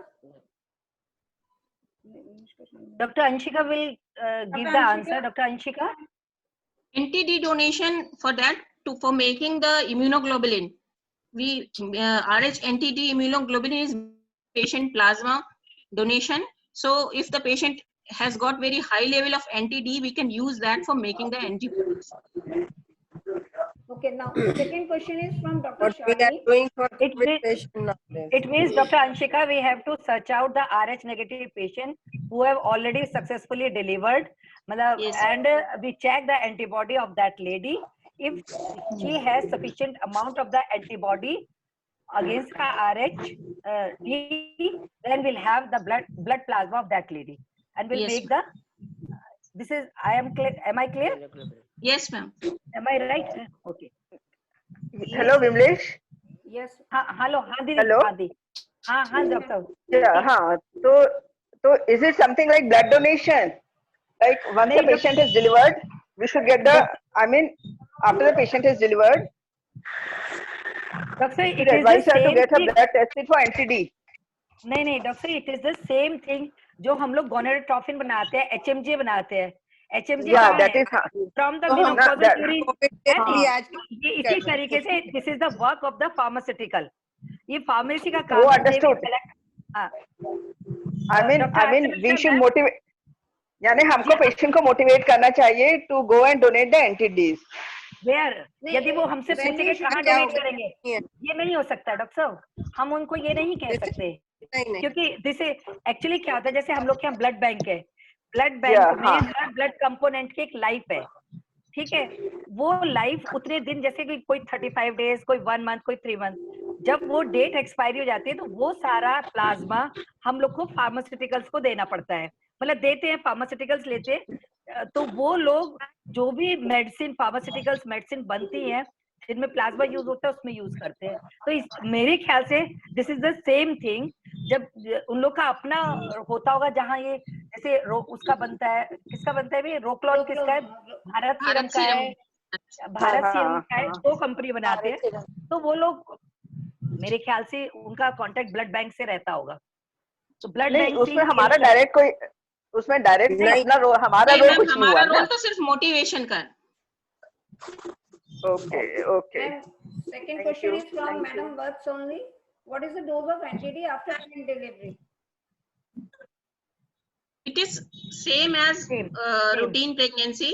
Dr. Anshika will give the answer. Dr. Anshika. NTD donation for that for making the immunoglobulin. We Rh NTD immunoglobulin is patient plasma donation. So if the patient has got very high level of NTD, we can use that for making the antibodies. Okay, now second question is from Dr. What we are Shani. doing for It means, Dr. Anshika, we have to search out the Rh negative patient who have already successfully delivered, Yes. and we check the antibody of that lady. If she has sufficient amount of the antibody against the Rh, then we'll have the blood plasma of that lady, and we'll Yes. make the. This is. I am clear. Am I clear? Yes, ma'am. Am I right? Okay. Hello, Vimlesh. Yes. Hello. Hadi. Hello? Hadi. हाँ doctor. Yeah, so is it something like blood donation? Like once the patient is delivered, we should get the. I mean, after the patient is delivered, Doctor, it we is the advise her to same get a thing. blood tested for NTD. नहीं doctor, it is the same thing जो हम लोग gonadotropin बनाते हैं, HMG बनाते हैं. HMG Yeah, कहाँ that है? is From the तो हम menopausal that- urine. COVID test And भी आज ये इसी तरीके से this is the work of the pharmaceutical. ये फार्मेसी का वो काम है. understood. I mean we should motivate. यानी हमको पेशेंट को मोटिवेट करना चाहिए to go and donate the anti-Ds. Where यदि वो हमसे पूछेंगे कहाँ क्या डोनेट होगा? करेंगे, ये नहीं हो सकता डॉक्टर साहब. हम उनको ये नहीं कह सकते नहीं क्योंकि जैसे एक्चुअली क्या होता है, जैसे हम लोग के यहाँ ब्लड बैंक है. ब्लड Yeah, बैंक में हाँ. हर ब्लड कंपोनेंट की एक लाइफ है. ठीक है, वो लाइफ उतने दिन, जैसे कि कोई 35 डेज, कोई 1 मंथ, कोई 3 मंथ, जब वो डेट एक्सपायरी हो जाती है तो वो सारा प्लाज्मा हम लोग को फार्मास्यूटिकल्स को देना पड़ता है. मतलब देते हैं, फार्मास्यूटिकल्स लेते हैं. तो वो लोग जो भी मेडिसिन, फार्मास्यूटिकल्स मेडिसिन बनती है जिनमें प्लाज्मा यूज होता है उसमें यूज करते हैं. तो मेरे ख्याल से this is the same thing. जब उन लोग का अपना होता होगा जहाँ ये जैसे उसका बनता है, किसका बनता है भी, रोक्लॉन किसका है, भारत सीरम का है, भारत हाँ, सीरम का है. हाँ. 2 कंपनी बनाते हैं. तो वो लोग मेरे ख्याल से उनका कांटेक्ट ब्लड बैंक से रहता होगा. तो ब्लड नहीं, बैंक उसमें हमारा डायरेक्ट कोई, उसमें डायरेक्ट नहीं. अपना रोल, हमारा नहीं रोल मैम, कुछ नहीं हुआ हमारा ना. रोल तो सिर्फ मोटिवेशन का. Okay okay. Second Thank question you. is from Thank Madam Vats only. What is the dose of NTD after twin delivery? It is same as Same. routine pregnancy.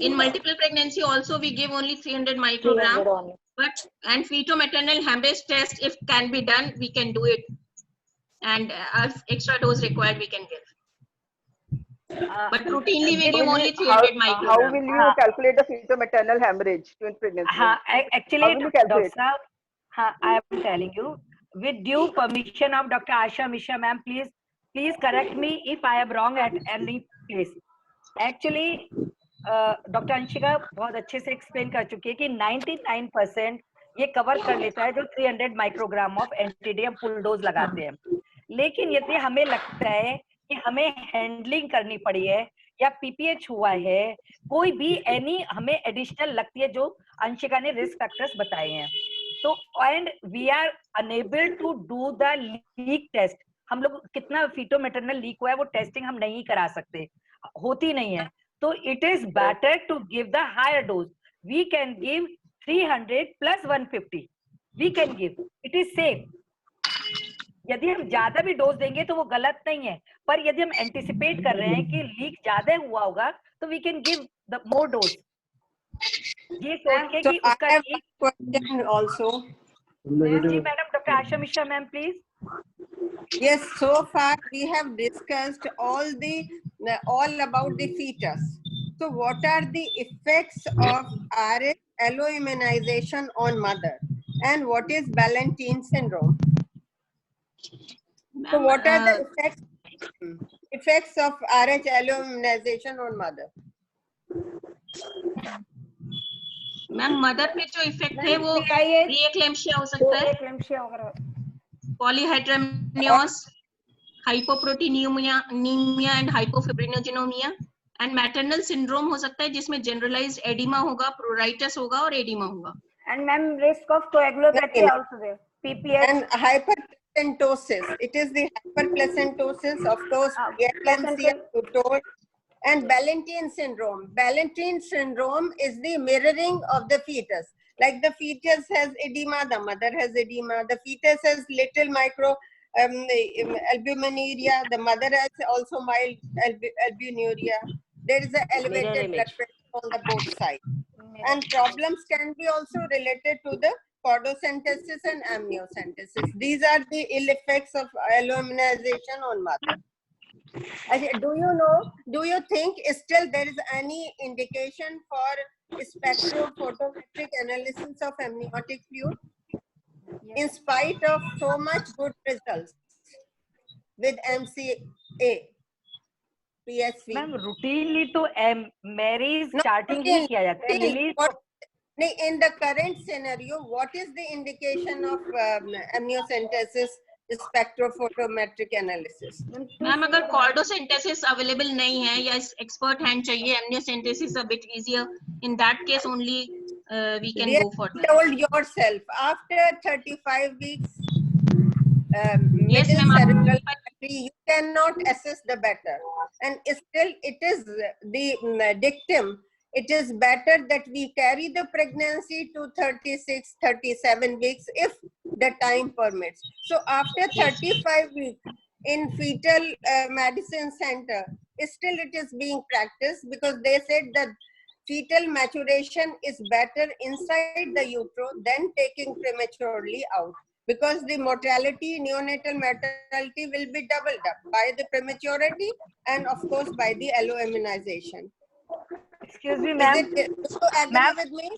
In multiple pregnancy also we give only 300 microgram. But and feto-maternal hemorrhage test, if can be done, we can do it. And if extra dose required, we can give. But routinely we give only 300 How microgram. will you calculate the fetal-maternal hemorrhage twin pregnancy? हाँ, actually, How will you calculate? Dr. Saab, हाँ, I am telling you, with due permission of Dr. Asha Mishra, ma'am, please correct me if I am wrong at any place. Actually, doctor Anshika बहुत अच्छे से explain कर चुकी है कि 99% ये cover कर लेता है जो 300 माइक्रोग्राम ऑफ एंटीडीएम फुल डोज लगाते हैं. लेकिन यदि हमें लगता है कि हमें हैंडलिंग करनी पड़ी है या पीपीएच हुआ है, कोई भी एनी हमें एडिशनल लगती है जो अंशिका ने रिस्क फैक्टर्स बताए हैं, तो and we are unable to do the leak test. हम लोग कितना फीटो मैटरनल लीक हुआ है वो टेस्टिंग हम नहीं करा सकते, होती नहीं है. So it is better to give the higher dose. We can give 300 plus 150. We can give. It is safe. यदि हम ज्यादा भी डोज देंगे तो वो गलत नहीं है, पर यदि हम एंटिसिपेट कर रहे हैं कि लीक ज्यादा हुआ होगा तो we can give the more dose. ये सोच के So कि I उसका have leak. one question also. जी madam, doctor Asha Mishra ma'am please. Yes, so far we have discussed all about the fetus. So what are the effects of RH alloimmunization on mother, and what is Ballantine syndrome? So what are the effects of RH alloimmunization on mother? Ma'am mother पे जो effect है वो प्रीएक्लेम्शिया हो सकता है, Eclampsia वगैरह. polyhydramnios, hypoproteinemia and hypofibrinogenemia, and maternal syndrome हो सकता है जिसमें generalized edema होगा, pruritus होगा और edema होगा. And ma'am, risk of coagulopathy also there. PPH. And hyperplacentosis. It is the hyperplacentosis, of course, preeclampsia, you told. And Ballantine syndrome. Ballantine syndrome is the mirroring of the fetus. Like the fetus has edema, the mother has edema. The fetus has little micro albuminuria. The mother has also mild albuminuria. There is an elevated blood pressure on the both sides. And problems can be also related to the chordocentesis and amniocentesis. These are the ill effects of alloimmunization on mother. Do you think still there is any indication for spectrophotometric analysis of amniotic fluid? In spite of so much good results with MCA, PSV. Ma'am routinely तो Mary's charting ही किया जाता है. Lily's In the current scenario, what is the indication of amniocentesis spectrophotometric analysis? Ma'am अगर कॉर्डोसेंटेसिस available नहीं है या expert hand चाहिए, amniocentesis a bit easier, in that case only we can go for that. Told yourself after 35 weeks middle ma'am. cerebral artery, you cannot assess the better. And still it is the dictum. It is better that we carry the pregnancy to 36, 37 weeks if the time permits. So after 35 weeks in fetal medicine center, still it is being practiced because they said that fetal maturation is better inside the utero than taking prematurely out, because the mortality, neonatal mortality will be doubled up by the prematurity and of course by the allo immunization. Excuse me, Is ma'am. it, do you agree Ma'am, with me?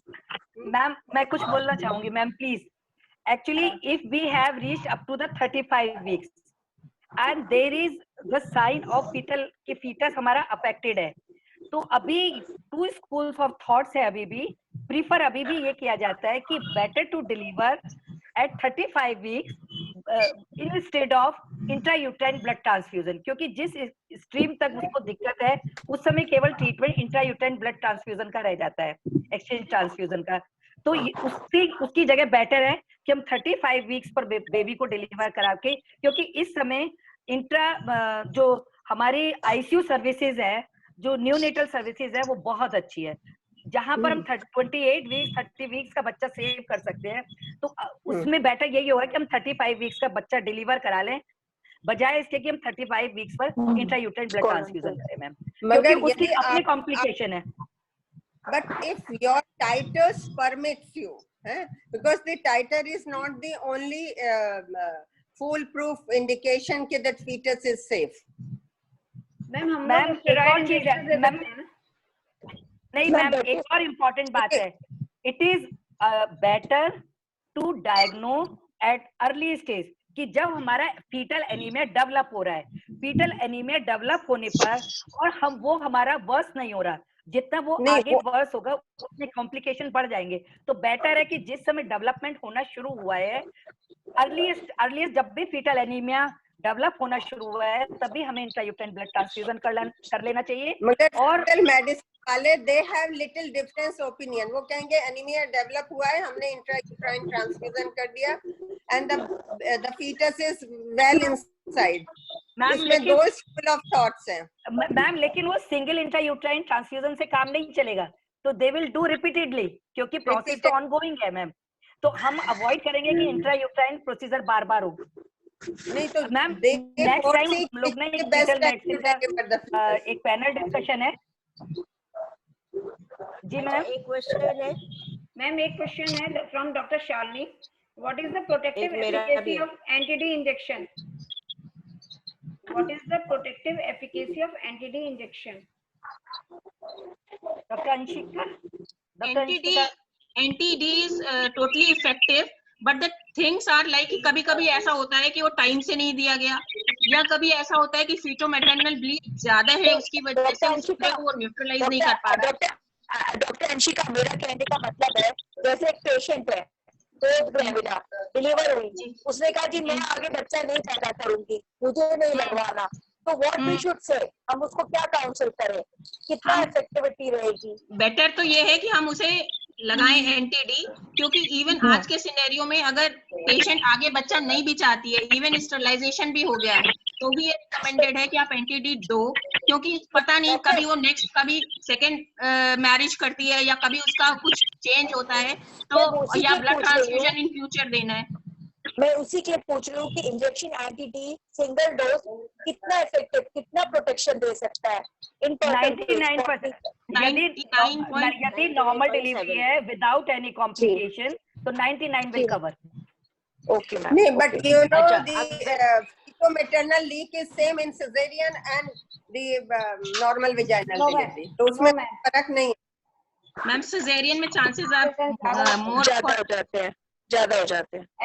Ma'am मैं कुछ बोलना चाहूंगी ma'am please. Actually, if we have reached up to the 35 weeks and there is the sign of fetal कि fetus हमारा affected है, तो अभी two schools of thoughts है. अभी भी prefer अभी भी ये किया जाता है कि better to deliver at 35 weeks instead of intrauterine blood transfusion, क्योंकि जिस स्ट्रीम तक उसको दिक्कत है उस समय केवल ट्रीटमेंट इंट्रायूटेराइन ब्लड ट्रांसफ्यूजन का रह जाता है, एक्सचेंज ट्रांसफ्यूजन का. तो उसकी जगह बेटर है कि हम 35 वीक्स पर बेबी को डिलीवर करा के, क्योंकि इस समय इंट्रा जो हमारी आईसीयू सर्विसेज है, जो न्यूनेटल सर्विसेज है, वो बहुत अच्छी है, जहां पर हम 28 वीक्स 30 वीक्स का बच्चा सेव कर सकते हैं. तो उसमें बेटर यही होगा कि हम 35 वीक्स का बच्चा डिलीवर करा लें, बजाय इसके कि हम 35 वीक्स पर इंट्रायूटेराइन ब्लड ट्रांसफ्यूजन करें मैम, क्योंकि उसकी अपनी कॉम्प्लिकेशन है. But if your titers permits you, because the titer is not the only foolproof indication that fetus is safe. Ma'am एक और चीज है मैम, नहीं मैम एक और इम्पोर्टेंट बात है, it is better to diagnose at early stage, कि जब हमारा फीटल एनीमिया डेवलप हो रहा है, फीटल एनीमिया डेवलप होने पर और वो हमारा वर्स नहीं हो रहा, जितना वो आगे वर्स होगा उतने कॉम्प्लिकेशन बढ़ जाएंगे. तो बेटर है कि जिस समय डेवलपमेंट होना शुरू हुआ है, अर्लीस्ट जब भी फीटल एनीमिया डेवलप होना शुरू हुआ है, तभी हमें इंट्रायूटेराइन ब्लड ट्रांसफ्यूजन कर लेना चाहिए. और मेडिसिन वाले they have little difference opinion, वो कहेंगे एनीमिया डेवलप हुआ है, हमने इंट्रायूटेराइन ट्रांसफ्यूजन कर दिया and the fetus is well inside. इसमें दो स्कूल ऑफ थॉट्स हैं मैम, लेकिन वो सिंगल इंट्रायूटेराइन ट्रांसफ्यूजन से काम नहीं चलेगा, तो दे विल डू रिपीटेडली, क्योंकि प्रोसेस तो ऑनगोइंग है मैम. तो हम अवॉइड करेंगे कि इंट्रायूटेराइन प्रोसीजर बार बार हो. नहीं तो मैम नेक्स्ट टाइम हम लोग ना एक पैनल डिस्कशन है. जी मैम एक क्वेश्चन है मैम, एक क्वेश्चन है from doctor Shalini. What is the protective efficacy of anti-D injection? What is the protective efficacy of anti-D injection? Dr. Anshika. Anti-D is totally effective, but the things are like कभी-कभी ऐसा होता है कि वो time से नहीं दिया गया, या कभी ऐसा होता है कि फीटोमैटर्नल ब्लीड ज्यादा है, उसकी वजह से वो न्यूट्रलाइज नहीं कर पा रहा. डॉक्टर अंशिका, मेरा कहने का मतलब है, जैसे एक पेशेंट है, तो डिलीवर हुई, उसने कहा कि मैं आगे बच्चा नहीं पैदा करूंगी, मुझे नहीं लगवाना, तो व्हाट वी शुड से, हम उसको क्या काउंसिल करें, कितना इफेक्टिविटी रहेगी? बेटर तो ये है कि हम उसे लगाएं एंटी-डी, क्योंकि इवन आज के सिनेरियो में अगर पेशेंट आगे बच्चा नहीं भी चाहती है, इवन स्टरलाइजेशन भी हो गया है, तो भी ये रिकमेंडेड है कि आप एंटी-डी दो, क्योंकि पता नहीं कभी वो नेक्स्ट कभी सेकंड मैरिज करती है, या कभी उसका कुछ चेंज होता है, तो या ब्लड ट्रांसफ्यूजन इन फ्यूचर देना है. मैं उसी के लिए पूछ रही हूँ कि इंजेक्शन एंटी-डी सिंगल डोज कितना इफेक्टिव, कितना प्रोटेक्शन दे सकता है? 99%. यदि नॉर्मल डिलीवरी है विदाउट एनी कॉम्प्लिकेशन, तो 99 विल कवर. Okay ma'am. नहीं, but you know the fetal leak is same in cesarean and the normal vaginal delivery, तो उसमें फर्क नहीं है. मैम सिजेरियन में चांसेस आर मोर ज्यादा हो जाते हैं.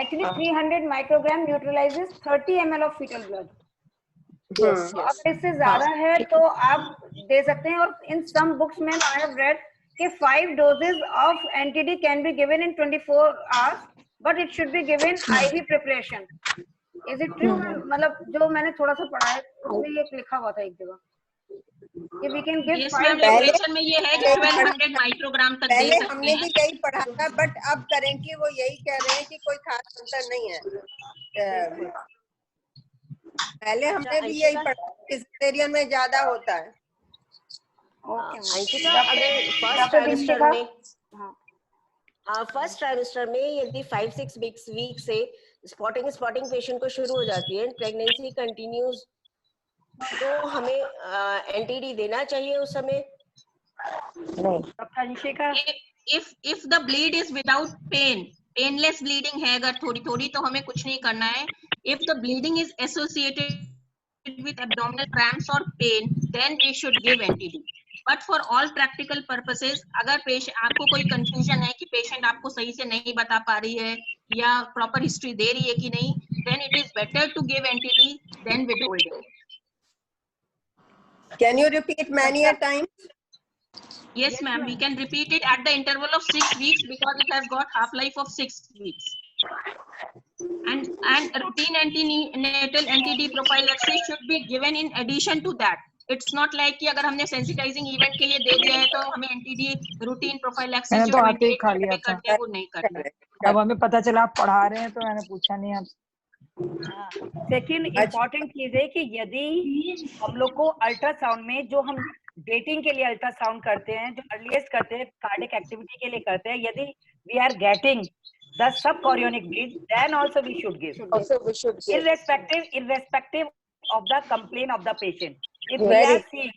Actually 300 microgram neutralizes 30 ml of fetal blood. अगर इससे ज्यादा है तो आप दे सकते हैं. और in some books में I have read कि 5 doses of anti-D can be given in 24 hours, but it should be given IV preparation. Is it true? मतलब जो मैंने थोड़ा सा पढ़ा है उसमें ये लिखा हुआ था एक जगह कि we can give 5 preparation में ये है कि 1200 माइक्रोग्राम तक दे सकते हैं. हमने भी यही पढ़ा था, बट अब करेंटली वो यही कह रहे हैं कि कोई खास अंतर नहीं है. पहले हमने भी यही पढ़ा, सिजेरियन में ज्यादा होता है। ओके अंशिका, अगर फर्स्ट ट्राइमेस्टर में फर्स्ट ट्राइमेस्टर में यदि 5-6 वीक से स्पॉटिंग पेशेंट को शुरू हो जाती है, प्रेगनेंसी कंटिन्यूज, तो हमें एंटीडी देना चाहिए उस समय? नहीं doctor Anshika, if the bleed is without painless bleeding है अगर थोड़ी थोड़ी, तो हमें कुछ नहीं करना है. If the bleeding is associated with abdominal cramps or pain, then we should give NTD. But for all practical purposes, अगर पेशेंट आपको कोई कंफ्यूजन है कि पेशेंट आपको सही से नहीं बता पा रही है या प्रॉपर हिस्ट्री दे रही है कि नहीं, then it is better to give NTD than withholding. Can you repeat many a times? Yes, ma'am. We can repeat it at the interval of 6 weeks because it has got half-life of 6 weeks. And routine antenatal NTD prophylaxis should be given in addition to that. It's not like कि अगर हमने sensitizing event के लिए दे दिया है तो हमें NTD routine prophylaxis मैंने जो तो आते ही 28 खा दिन लिया में था। करते हैं वो नहीं करना है. अब हमें पता चला आप पढ़ा रहे हैं तो मैंने पूछा नहीं आप। सेकंड इम्पोर्टेंट चीज है कि यदि हम लोग को अल्ट्रासाउंड में जो हम डेटिंग के लिए अल्ट्रासाउंड करते हैं, जो अर्लीस्ट करते हैं, कार्डियक एक्टिविटी के लिए करते हैं, यदि we are getting the sub chorionic bleed, then also we should give, Also we should give. irrespective of the complaint of the patient. If we Very are seeing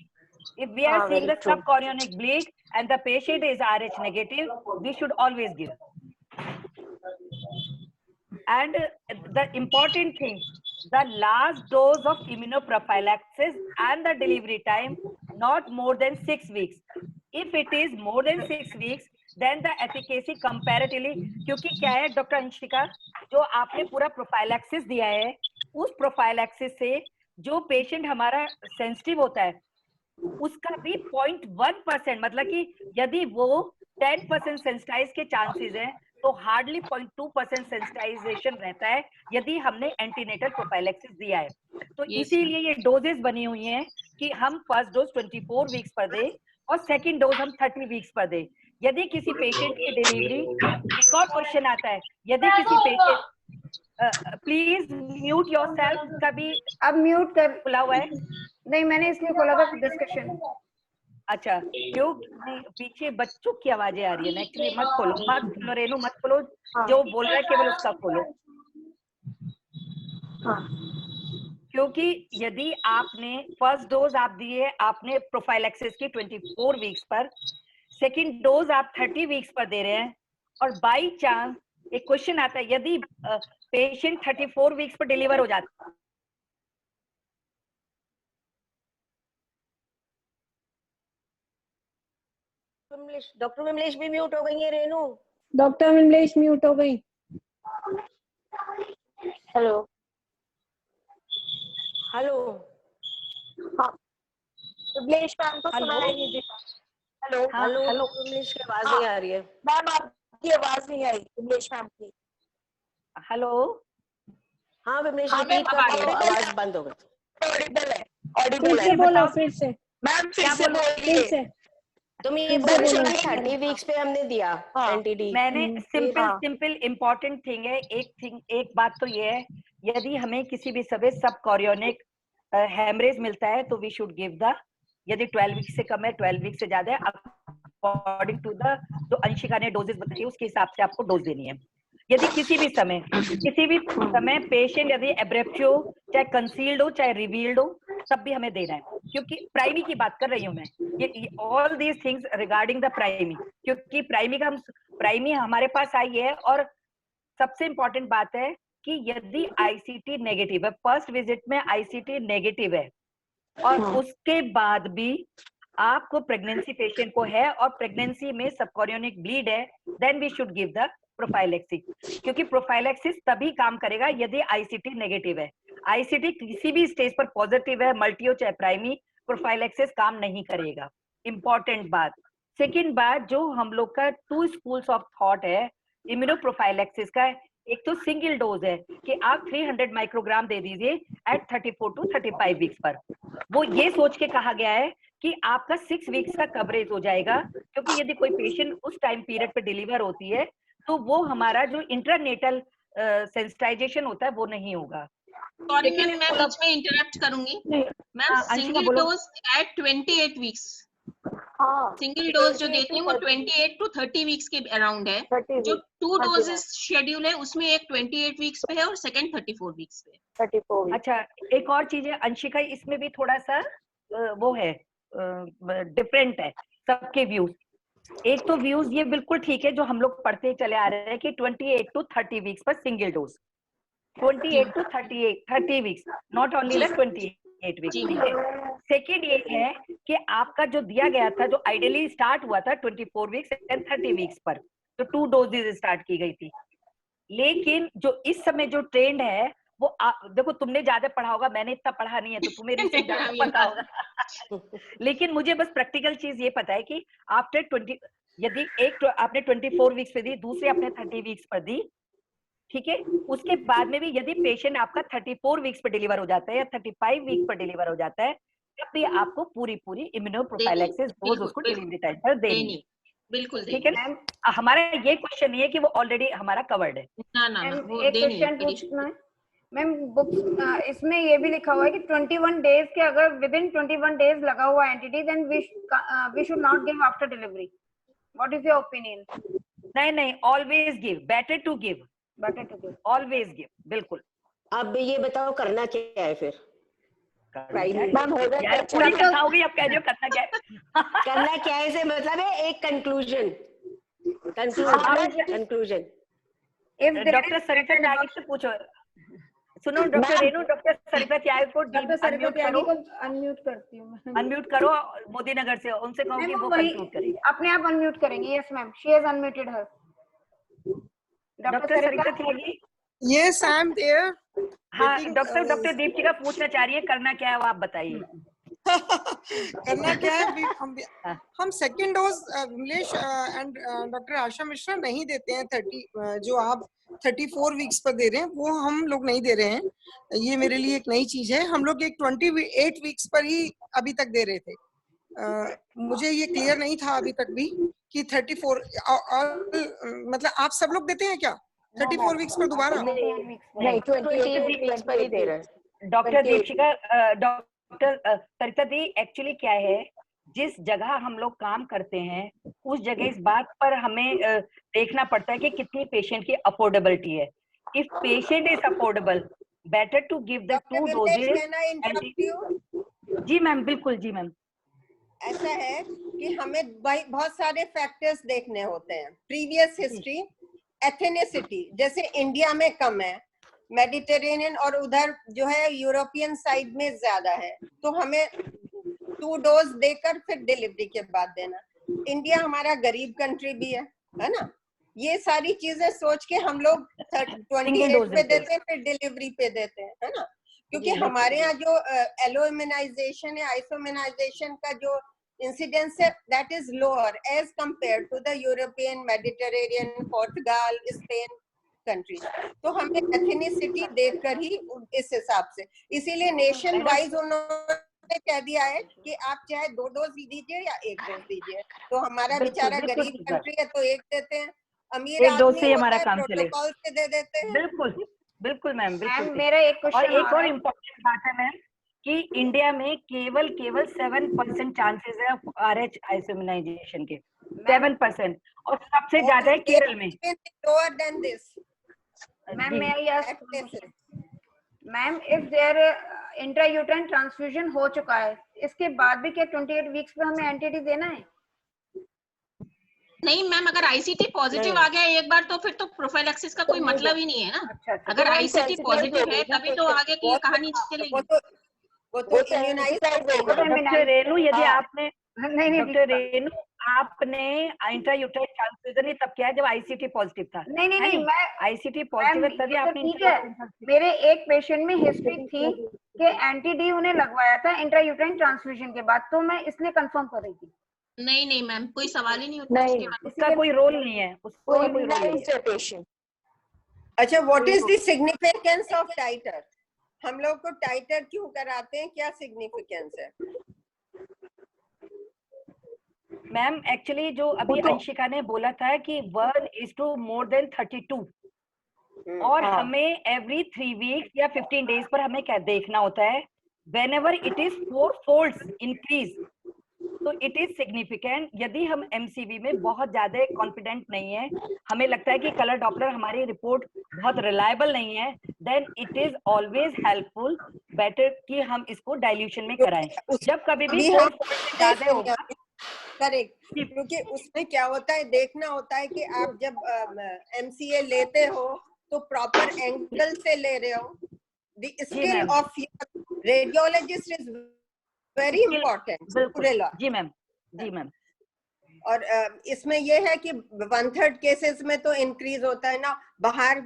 very the true. subchorionic bleed and the patient is Rh negative, we should always give. And the important thing, the last dose of immunoprophylaxis and the delivery time not more than 6 weeks. If it is more than 6 weeks, then the efficacy comparatively, क्योंकि क्या है doctor Anshika, जो आपने पूरा prophylaxis दिया है, उस prophylaxis से जो पेशेंट हमारा सेंसिटिव होता है उसका भी 0.1%, मतलब कि यदि वो 10% सेंसिटाइज के चांसेस हैं तो हार्डली 0.2% सेंसिटाइजेशन रहता है यदि हमने एंटीनेटल प्रोफाइलैक्सिस दिया है. तो इसीलिए ये डोजेस बनी हुई हैं कि हम फर्स्ट डोज 24 वीक्स पर दें और सेकंड डोज हम 30 वीक्स पर दें. यदि किसी पेशेंट की डिलीवरी, एक और क्वेश्चन आता है, यदि किसी पेशेंट, प्लीज म्यूट योरसेल्फ, कभी अब म्यूट कर, खुला हुआ है? नहीं मैंने इसलिए खोला था डिस्कशन. अच्छा, क्यों नहीं, पीछे बच्चों की आवाजें आ रही है ना, एक्चुअली मत खोलो रेनू, मत खोलो, जो बोल रहा है केवल उसका खोलो. क्योंकि यदि आपने फर्स्ट डोज आप दिए, आपने प्रोफाइलैक्सिस की 24 वीक्स पर, सेकंड डोज आप 30 वीक्स पर दे रहे हैं, और बाई चांस एक क्वेश्चन आता है, यदि पेशेंट 34 वीक्स पर डिलीवर हो जाता है, डॉक्टर विमलेश भी म्यूट हो गई है रेनू. डॉक्टर विमलेश म्यूट हो गई. Hello. हेलो. हाँ. विमलेश मैम को सुना ही नहीं दिया. हेलो. हेलो. विमलेश की आवाज नहीं आ रही है. मैम आपकी आवाज नहीं आई विमलेश मैम की. हेलो. हाँ विमलेश हाँ, रिपीट मैम, कर दो, audible आवाज बंद हो गई. ऑडिबल है. फिर ऑडिबल से है. बोलो, फिर से मैम फिर क्या से बोलो? फिर बोलिए. से. तुम ये फिर बोल से रहे बोलो. थे 30 वीक्स पे हमने दिया हाँ. एंटीडी. मैंने हाँ. सिंपल इम्पोर्टेंट थिंग है, एक बात तो ये है, यदि हमें किसी भी समय सब कोरियोनिक हेमरेज मिलता है तो वी शुड गिव द, यदि 12 वीक से कम है, 12 वीक से ज्यादा है, अकॉर्डिंग टू द जो अंशिका ने डोजेस बताई उसके हिसाब से आपको डोज देनी है. यदि किसी भी समय पेशेंट यदि एब्रेप्टिव हो, चाहे कंसील्ड हो, चाहे रिवील्ड हो, तब भी हमें देना है, क्योंकि प्राइमी की बात कर रही हूँ मैं, ये all these things regarding the primi, क्योंकि प्राइमी हमारे पास आई है. और सबसे इंपॉर्टेंट बात है कि यदि आईसीटी नेगेटिव है, फर्स्ट विजिट में आईसीटी नेगेटिव है और उसके बाद भी आपको प्रेगनेंसी पेशेंट को है और प्रेगनेंसी में सबकोरियोनिक ब्लीड है, then we should give the prophylaxis, क्योंकि प्रोफाइलैक्सिस तभी काम करेगा यदि आईसीटी नेगेटिव है. आईसीटी किसी भी स्टेज पर पॉजिटिव है, मल्टी हो चाहे प्राइमी, प्रोफाइलैक्सिस काम नहीं करेगा. इंपॉर्टेंट बात. सेकंड बात, जो हम लोग का 2 स्कूल्स ऑफ थॉट है इम्यूनोप्रोफाइलैक्सिस का, एक तो सिंगल डोज है कि आप 300 माइक्रोग्राम दे दीजिए एट 34 to 35 वीक्स पर. वो ये सोच के कहा गया है कि आपका 6 वीक्स का कवरेज हो जाएगा, क्योंकि यदि कोई पेशेंट उस टाइम पीरियड पे डिलीवर होती है तो वो हमारा जो इंटरनेटल सेंसिटाइजेशन होता है वो नहीं होगा. सॉरी लेकिन मैम, मैं बीच में इंटरप्ट करूंगी मैम। हाँ, अंशिका सिंगल बोलो। डोज एट 28 वीक्स, हाँ सिंगल डोज जो 28 देती हूँ वो 28 to 30 वीक्स के अराउंड है। 30 जो weeks, 2 हाँ जी डोजेस शेड्यूल है उसमें एक 28 वीक्स पे है और सेकंड 34 वीक्स पे है। 34 weeks. अच्छा, एक और चीज है अंशिका, इसमें भी थोड़ा सा वो है, डिफरेंट है सबके व्यूज। एक तो व्यूज ये बिल्कुल ठीक है जो हम लोग पढ़ते चले आ रहे हैं कि 28 to 30 वीक्स पर single dose, 28 to 30 weeks, not only the 28 weeks, ठीक है। सेकेंड ये है कि आपका जो दिया गया था, जो आइडियली स्टार्ट हुआ था 24 वीक्स एंड 30 वीक्स पर, तो 2 डोजेज स्टार्ट की गई थी। लेकिन जो इस समय जो ट्रेंड है वो देखो, तुमने ज्यादा पढ़ा होगा, मैंने इतना पढ़ा नहीं है, तो तुम्हें रिसर्च ज्यादा पता होगा। लेकिन मुझे बस प्रैक्टिकल चीज ये पता है कि आफ्टर 20, यदि एक आपने 24 वीक्स पे दी, दूसरे आपने 30 वीक्स पर दी, ठीक है, उसके बाद में भी यदि पेशेंट आपका 34 वीक्स पर डिलीवर हो जाता है या 35 वीक्स पर डिलीवर हो जाता है, तब भी आपको पूरी इम्यूनोप्रोफाइलैक्सिस डोज उसको डिलीवरी टाइम पर देनी है, बिल्कुल ठीक है। हमारा ये क्वेश्चन नहीं है कि वो ऑलरेडी हमारा कवर्ड है। ना वो एक देनी क्वेश्चन पूछना है मैम, बुक्स इसमें ये भी लिखा हुआ है कि 21 डेज के अगर विद इन 21 डेज लगा हुआ anti-D, then we should not give after delivery. What is your opinion? नहीं, always give, better to give, always give, बिल्कुल। अब ये बताओ करना क्या है फिर? मैम हो गया यार पूरी कथा होगी, अब कह रही हो करना क्या है? करना क्या है से मतलब है एक कंक्लूजन। डॉक्टर सरिता त्यागी से पूछो, सुनो डॉक्टर रेनू, डॉक्टर सरिता त्यागी को अनम्यूट करती हूँ, अनम्यूट करो, मोदी नगर से उनसे कहो कि वो कंक्लूड करें, अपने आप अनम्यूट करेंगे। Yes ma'am, she has unmuted her. Doctor Sarita Tyagi, yes I am there. हाँ, डॉक्टर दीपिका पूछना चाह रही है करना क्या है, वो आप बताइए। करना क्या है? हम second dose Vimlesh and doctor Asha Mishra नहीं देते हैं। 30 जो आप 34 वीक्स पर दे रहे हैं वो हम लोग नहीं दे रहे हैं। ये मेरे लिए एक नई चीज है। हम लोग एक 28 वीक्स पर ही अभी तक दे रहे थे। मुझे ये क्लियर नहीं था अभी तक भी कि 34 मतलब आप सब लोग देते हैं क्या 34 वीक्स पर दोबारा? नहीं 28 वीक्स पर ही दे रहे हैं। डॉक्टर दीपिका, डॉक्टर सरिता दी, एक्चुअली क्या है, जिस जगह हम लोग काम करते हैं उस जगह इस बात पर हमें देखना पड़ता है कि कितनी पेशेंट की अफोर्डेबिलिटी है। If patient is affordable, better to give the 2 doses. जी मैम, बिल्कुल जी मैम। ऐसा है कि हमें बहुत सारे फैक्टर्स देखने होते हैं। प्रीवियस हिस्ट्री, एथेनिसिटी, जैसे इंडिया में कम है, मेडिटेरेनियन और उधर जो है यूरोपियन साइड में ज्यादा है, तो हमें 2 डोज देकर फिर डिलीवरी के बाद देना। इंडिया हमारा गरीब कंट्री भी है ना। ये सारी चीजें सोच के हम लोग 28 पे देते हैं, फिर डिलीवरी पे देते हैं, है ना। क्योंकि हमारे यहाँ जो एलो इम्यूनाइजेशन है, आइसोइम्यूनाइजेशन का जो इंसिडेंस है, that is lower as compare to the European, Mediterranean, Portugal, Spain countries. तो हमें एथेनिसिटी देखकर ही इस हिसाब से, इसीलिए नेशन वाइज उन्होंने कह दिया है कि आप चाहे 2 डोज दीजिए या 1 डोज दीजिए। तो हमारा बेचारा गरीब कंट्री है तो 1 देते हैं, अमीर आदमी होता है प्रोटोकॉल से दे देते हैं। बिल्कुल मैम, बिल्कुल। मेरा एक क्वेश्चन और एक और इम्पोर्टेंट बात है मैम कि इंडिया में केवल 7% चांसेस है RH आइसोइम्यूनाइजेशन के, 7%, और सबसे ज्यादा है केरल में। Lower than this ma'am, if there intrauterine transfusion हो चुका है, इसके बाद भी क्या 28 वीक्स पे हमें एंटीडी देना है? नहीं मैम, अगर आईसीटी पॉजिटिव आ गया एक बार तो फिर तो प्रोफाइलैक्सिस का कोई मतलब ही नहीं है ना। अगर आईसीटी पॉजिटिव है तभी तो आगे की कहानी चलेगी। वो तो डॉक्टर रेनू, यदि आपने डॉक्टर रेनू आपने इंट्रायूटेराइन ट्रांसफ्यूजन तब किया जब आईसीटी पॉजिटिव था? नहीं, मैं आईसीटी पॉजिटिव है तभी आपने। ठीक है, मेरे एक पेशेंट में हिस्ट्री थी कि एंटीडी उन्हें लगवाया था इंट्रायूटेराइन ट्रांसफ्यूजन के बाद, तो मैं इसलिए कंफर्म कर रही थी। नहीं मैम, कोई सवाल ही नहीं उठता उसके बाद। उसका कोई रोल नहीं है, उसका कोई रोल नहीं है पेशेंट। अच्छा, what is the significance of titer? हम लोग को टाइटर क्यों कराते हैं, क्या सिग्निफिकेंस है? मैम एक्चुअली जो अभी अंशिका ने बोला था कि 1:more than 32, और हमें एवरी 3 वीक्स या 15 डेज पर हमें क्या देखना होता है, whenever it is 4 folds increase, तो इट इज सिग्निफिकेंट। यदि हम एमसीवी में बहुत ज्यादा कॉन्फिडेंट नहीं है, हमें लगता है कि कलर डॉपलर हमारी रिपोर्ट बहुत रिलायबल नहीं है, then it is always helpful better कि हम इसको डाइल्यूशन में कराएं। जब कभी भी 4 फोल्ड से ज्यादा होगा, करेक्ट, क्योंकि उसमें क्या होता है, देखना होता है कि आप जब एमसीए लेते हो तो प्रॉपर एंगल से ले रहे हो। The skill of radiologist is very important. जी मैम, जी मैम। और इसमें ये है कि 1/3 केसेस में तो इंक्रीज होता है ना। बाहर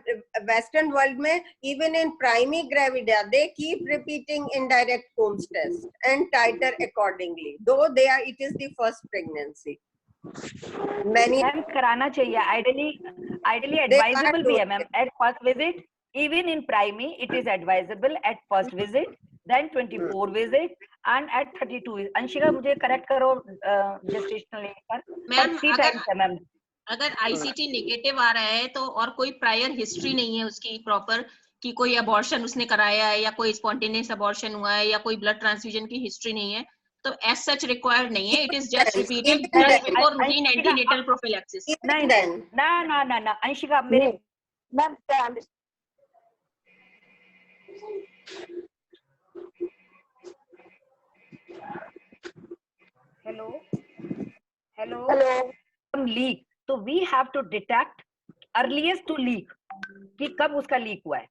वेस्टर्न वर्ल्ड में even in primary gravida they keep repeating indirect Coombs test and titer accordingly, though they are it is the first pregnancy. Ma'am कराना चाहिए, आइडियली एडवाइजेबल भी है ma'am at first visit. Even in primary it is advisable at first visit, then 24 visit and at 32 visit. Anshika मुझे correct करो gestational age पर। Ma'am अगर ICT negative आ रहा है तो और कोई प्रायर हिस्ट्री नहीं है उसकी प्रॉपर कि कोई अबॉर्शन उसने कराया है या कोई स्पॉन्टेनियस अबॉर्शन हुआ है या कोई ब्लड ट्रांसफ्यूजन की हिस्ट्री नहीं है, तो एज सच रिक्वायर्ड नहीं है। It is just repeated just before routine antenatal prophylaxis. नहीं ना अंशिका मेरे मैम हेलो लीक, तो we have to detect earliest to leak कि कब उसका लीक हुआ है।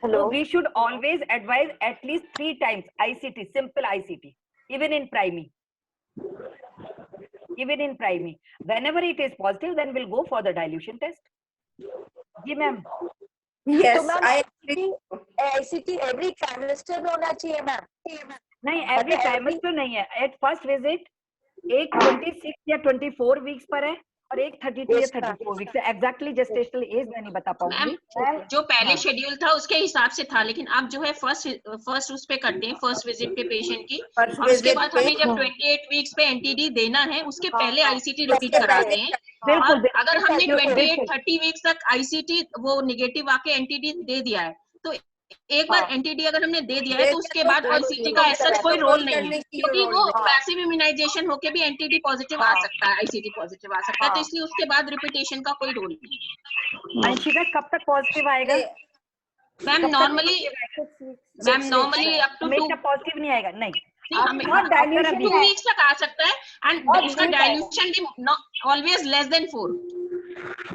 Hello, we should always advise at least 3 times ICT, simple ICT, even in primary. Whenever it is positive, then we'll go for the dilution test. जी ma'am. Yes, ICT every trimester में होना चाहिए ma'am. नहीं, every trimester नहीं है। Eight first visit एक 26 या 24 weeks पर है और एक 32 या 34 वीक्स है। एग्जैक्टली जेस्टेशनल एज मैं नहीं बता पाऊंगी। जो पहले शेड्यूल था उसके हिसाब से था, लेकिन अब जो है फर्स्ट उस पे करते हैं, फर्स्ट विजिट पे पेशेंट की, और उसके बाद हमें जब 28 वीक्स पे एनटीडी देना है उसके पहले आईसीटी रिपीट कराते हैं। और अगर हमने 28-30 वीक्स तक आईसीटी वो निगेटिव आके एनटीडी दे दिया है, तो एक बार एनटीडी अगर हमने दे दिया है तो उसके बाद आईसीटी का ऐसा कोई रोल नहीं है, क्योंकि वो पैसिव इम्यूनाइजेशन होके भी एनटीडी पॉजिटिव आ सकता है, आईसीटी पॉजिटिव आ सकता है, तो इसलिए उसके बाद रिपीटेशन का कोई रोल नहीं है। अंशिका कब तक पॉजिटिव आएगा? Ma'am normally up to 2 positive नहीं आएगा। नहीं, 2 वीक्स तक आ सकता है, एंड उसका dilution always less than 4।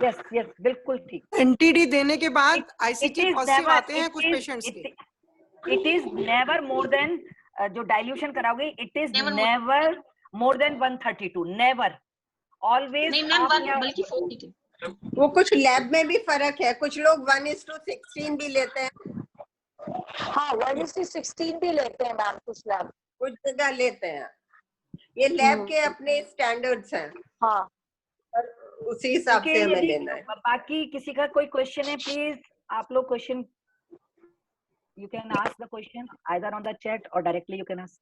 Yes बिल्कुल ठीक। एनटीडी देने के बाद आईसीटी पॉजिटिव आते हैं कुछ पेशेंट्स के। It is never more than, जो डाइल्यूशन कराओगे it is never more than 132, never, always. नहीं मैम, बल्कि 40 के। वो कुछ लैब में भी फर्क है, कुछ लोग 1:16 भी लेते हैं। हाँ, 1:16 भी लेते हैं मैम, कुछ जगह लेते हैं। ये लैब के अपने स्टैंडर्ड्स हैं। हाँ, उसी हिसाब से हमें लेना है। बाकी किसी का कोई क्वेश्चन है, प्लीज आप लोग question, you can ask the question either on the chat और डायरेक्टली यू कैन आस्क।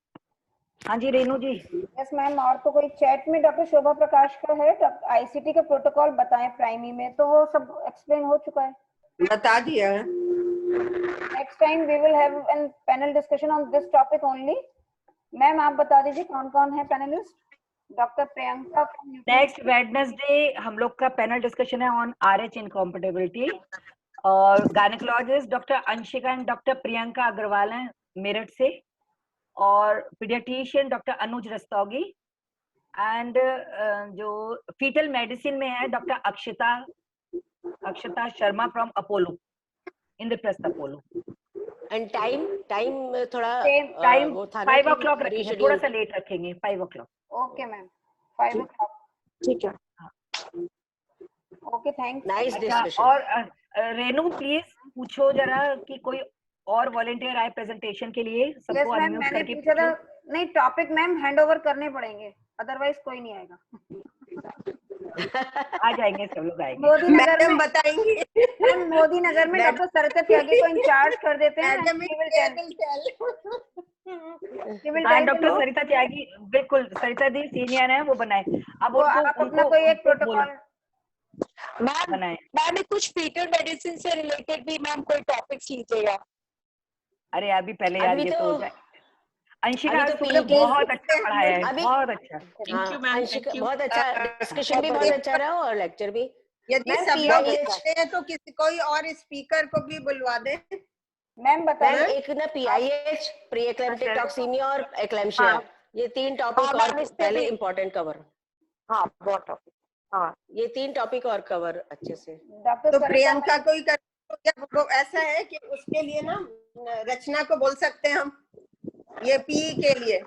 हाँ जी रेनू जी। यस मैम, और तो कोई चैट में डॉक्टर शोभा प्रकाश का है, आईसीटी का प्रोटोकॉल बताएं प्राइमरी में, तो वो सब एक्सप्लेन हो चुका है, बता दिया। Next time we will have an panel discussion on this topic only. Ma'am आप बता दीजिए कौन कौन है panelist. Doctor Priyanka, next Wednesday हम लोग का पैनल डिस्कशन है ऑन RH इनकॉम्पेटिबिलिटी, और gynaecologist doctor Anshika and doctor Priyanka Agarwal हैं मेरठ से, और paediatrician doctor Anuj Rastogi, and जो फीटल मेडिसिन में है doctor Akshata Sharma from Apollo, Indraprastha Apollo. And time थोड़ा टाइम 5 o'clock रखेंगे, थोड़ा सा लेट रखेंगे, 5 o'clock। ओके मैम, 5 o'clock ठीक है। Okay, thanks. Nice discussion. और रेनू प्लीज पूछो जरा कि कोई और वॉलंटियर आए प्रेजेंटेशन के लिए, सबको अनम्यूट करके पूछो। नहीं, टॉपिक मैम हैंडओवर करने पड़ेंगे, अदरवाइज कोई नहीं आएगा। आ जाएंगे, सब लोग आएंगे। मोदी नगर में बताएंगे। मोदी नगर में डॉक्टर सरकत त्यागी को इंचार्ज कर देते हैं। हाँ, डॉक्टर सरिता त्यागी, बिल्कुल सरिता दी सीनियर है, वो बनाए। अब वो उनको आप अपना कोई एक उनको बोलो, प्रोटोकॉल मैम बनाए। मैम कुछ फीटल मेडिसिन से रिलेटेड भी मैम कोई टॉपिक्स लीजिएगा। अरे अभी पहले यार अभी ये तो हो जाए। अंशिका, अभी आज तो तुमने PE बहुत अच्छा पढ़ाया है, अभी बहुत अच्छा। Thank you, ma'am. Anshika Thank you. बहुत अच्छा, डिस्कशन भी बहुत अच्छा रहा और लेक्चर भी। यदि मैम, सब लोग PIH चाहते हैं तो किसी कोई और स्पीकर को भी बुलवा दें। मैम मैम बताइए। एक ना PIH, प्री एक्लेम्प्टिक अच्छा। टॉक्सीमिया और एक्लेम्शिया, हाँ। ये 3 टॉपिक हाँ, और मैम, इससे पहले भी- इम्पोर्टेंट कवर, हाँ बहुत टॉपिक, हाँ ये 3 टॉपिक और कवर अच्छे से। तो प्रियंका को ही कर, वो ऐसा है कि उसके लिए ना रचना को बोल सकते हैं हम, ये पी के लिए।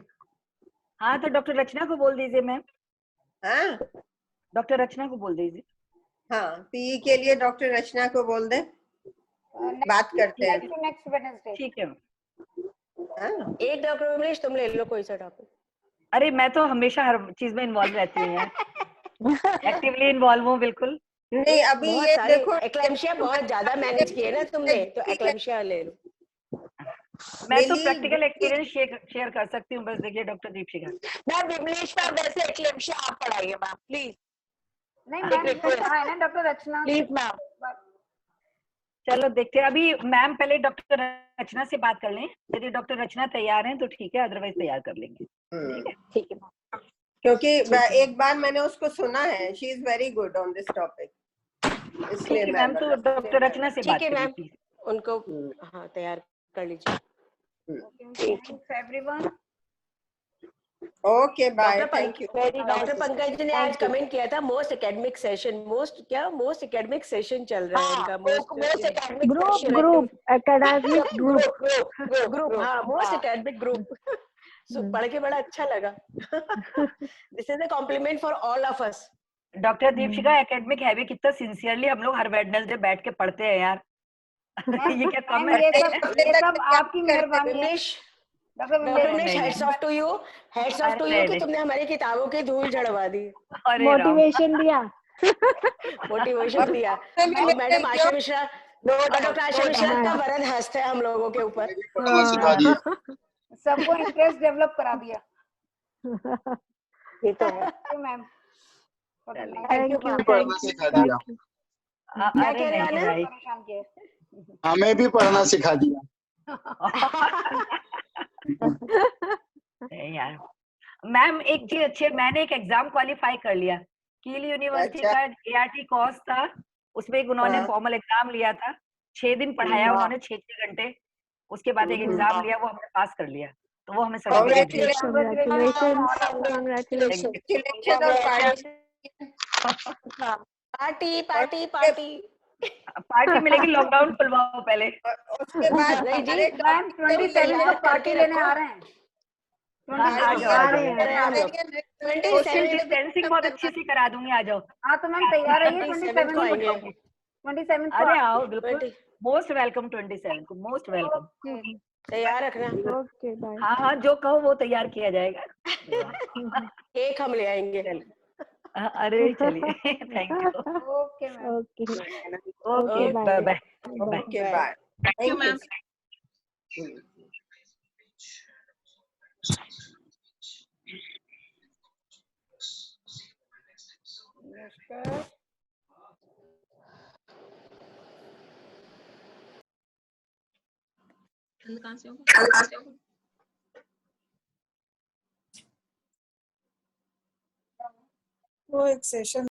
हाँ, तो डॉक्टर रचना को बोल दीजिए मैम, हाँ डॉक्टर रचना को बोल दीजिए। हाँ, पी के लिए डॉक्टर रचना को बोल दे, बात करते हैं। Next Wednesday. ठीक है। हाँ? एक डॉक्टर विमलेश तुम ले लो कोई सा टॉपिक। अरे मैं तो हमेशा हर चीज में इन्वॉल्व रहती हूँ यार, एक्टिवली इन्वॉल्व हूँ बिल्कुल। नहीं अभी बहुत ये सारे देखो, एक्लेम्शिया बहुत ज्यादा मैनेज किए ना तुमने, तो एक्लेम्शिया ले लो। मैं तो मिली- प्रैक्टिकल एक्सपीरियंस शेयर कर सकती हूँ, बस देखिए doctor Deepshikha. Ma'am Vimlesh ma'am वैसे एक्लेम्शिया आप पढ़ाइए मैम प्लीज, नहीं मैम ने कहा है ना डॉक्टर रचना। Please ma'am. चलो देखते हैं, अभी मैम पहले डॉक्टर रचना से बात कर लें, यदि डॉक्टर रचना तैयार हैं तो ठीक है, अदरवाइज तैयार कर लेंगे। ठीक है मैम। क्योंकि एक बार मैंने उसको सुना है, she is very good on this topic, ठीक इसलिए है मैं मैम, तो डॉक्टर रचना से बात ठीक है करिए मैम, प्लीज। उनको हाँ तैयार कर लीजिए। Everyone. Okay bye, thank you. Doctor Pankaj ji ने आज कमेंट किया था most academic session, most academic session चल रहा है इनका, most academic group academic group, हाँ मोस्ट एकेडमिक ग्रुप। पढ़ के बड़ा अच्छा लगा। This is a compliment for all of us. Doctor Deepshika, academic है भी कितना सिंसियरली हम लोग हर वेडनेसडे बैठ के पढ़ते हैं यार। ये क्या कम है? ये सब आपकी मेहरबानी है Vimlesh, doctor doctor Vimlesh. Vimlesh, hats off to you, hats off to you कि तुमने हमारी किताबों की धूल झड़वा दी, मोटिवेशन दिया। मोटिवेशन दिया। और मैडम आशा मिश्रा और डॉक्टर आशा मिश्रा का वरद हस्त है हम लोगों के ऊपर। सबको इंटरेस्ट डेवलप करा दिया। ये तो है मैम थैंक यू पढ़ना सिखा दिया, अरे नहीं भाई, परेशान किए। हमें भी पढ़ना सिखा दिया। यार मैम एक चीज अच्छी है, मैंने एक एग्जाम क्वालिफाई कर लिया, कील यूनिवर्सिटी का ART कोर्स था, उसमें एक उन्होंने फॉर्मल एग्जाम लिया था, 6 दिन पढ़ाया उन्होंने, 6 घंटे, उसके बाद एक एग्जाम लिया, वो हमने पास कर लिया, तो वो हमें पार्टी पार्टी पार्टी पार्टी मिलेगी, लॉकडाउन खुलवाओ पहले। उसके बाद नहीं जी, मैम 27 को पार्टी लेने आ रहे हैं। सोशल डिस्टेंसिंग बहुत अच्छे से करा दूंगी, आ जाओ। हाँ तो मैम तैयार रहिए, 27 को आएंगे। 27 को। अरे आओ बिल्कुल, मोस्ट वेलकम 27 को, मोस्ट वेलकम। तैयार रखना। Okay bye. हाँ हाँ, जो कहो वो तैयार किया जाएगा। केक हम ले आएंगे। अरे चलिए, thank you. Okay ma'am. Okay okay bye bye. Okay bye, Thank you, ma'am. कहाँ से होगा? वो एक सेशन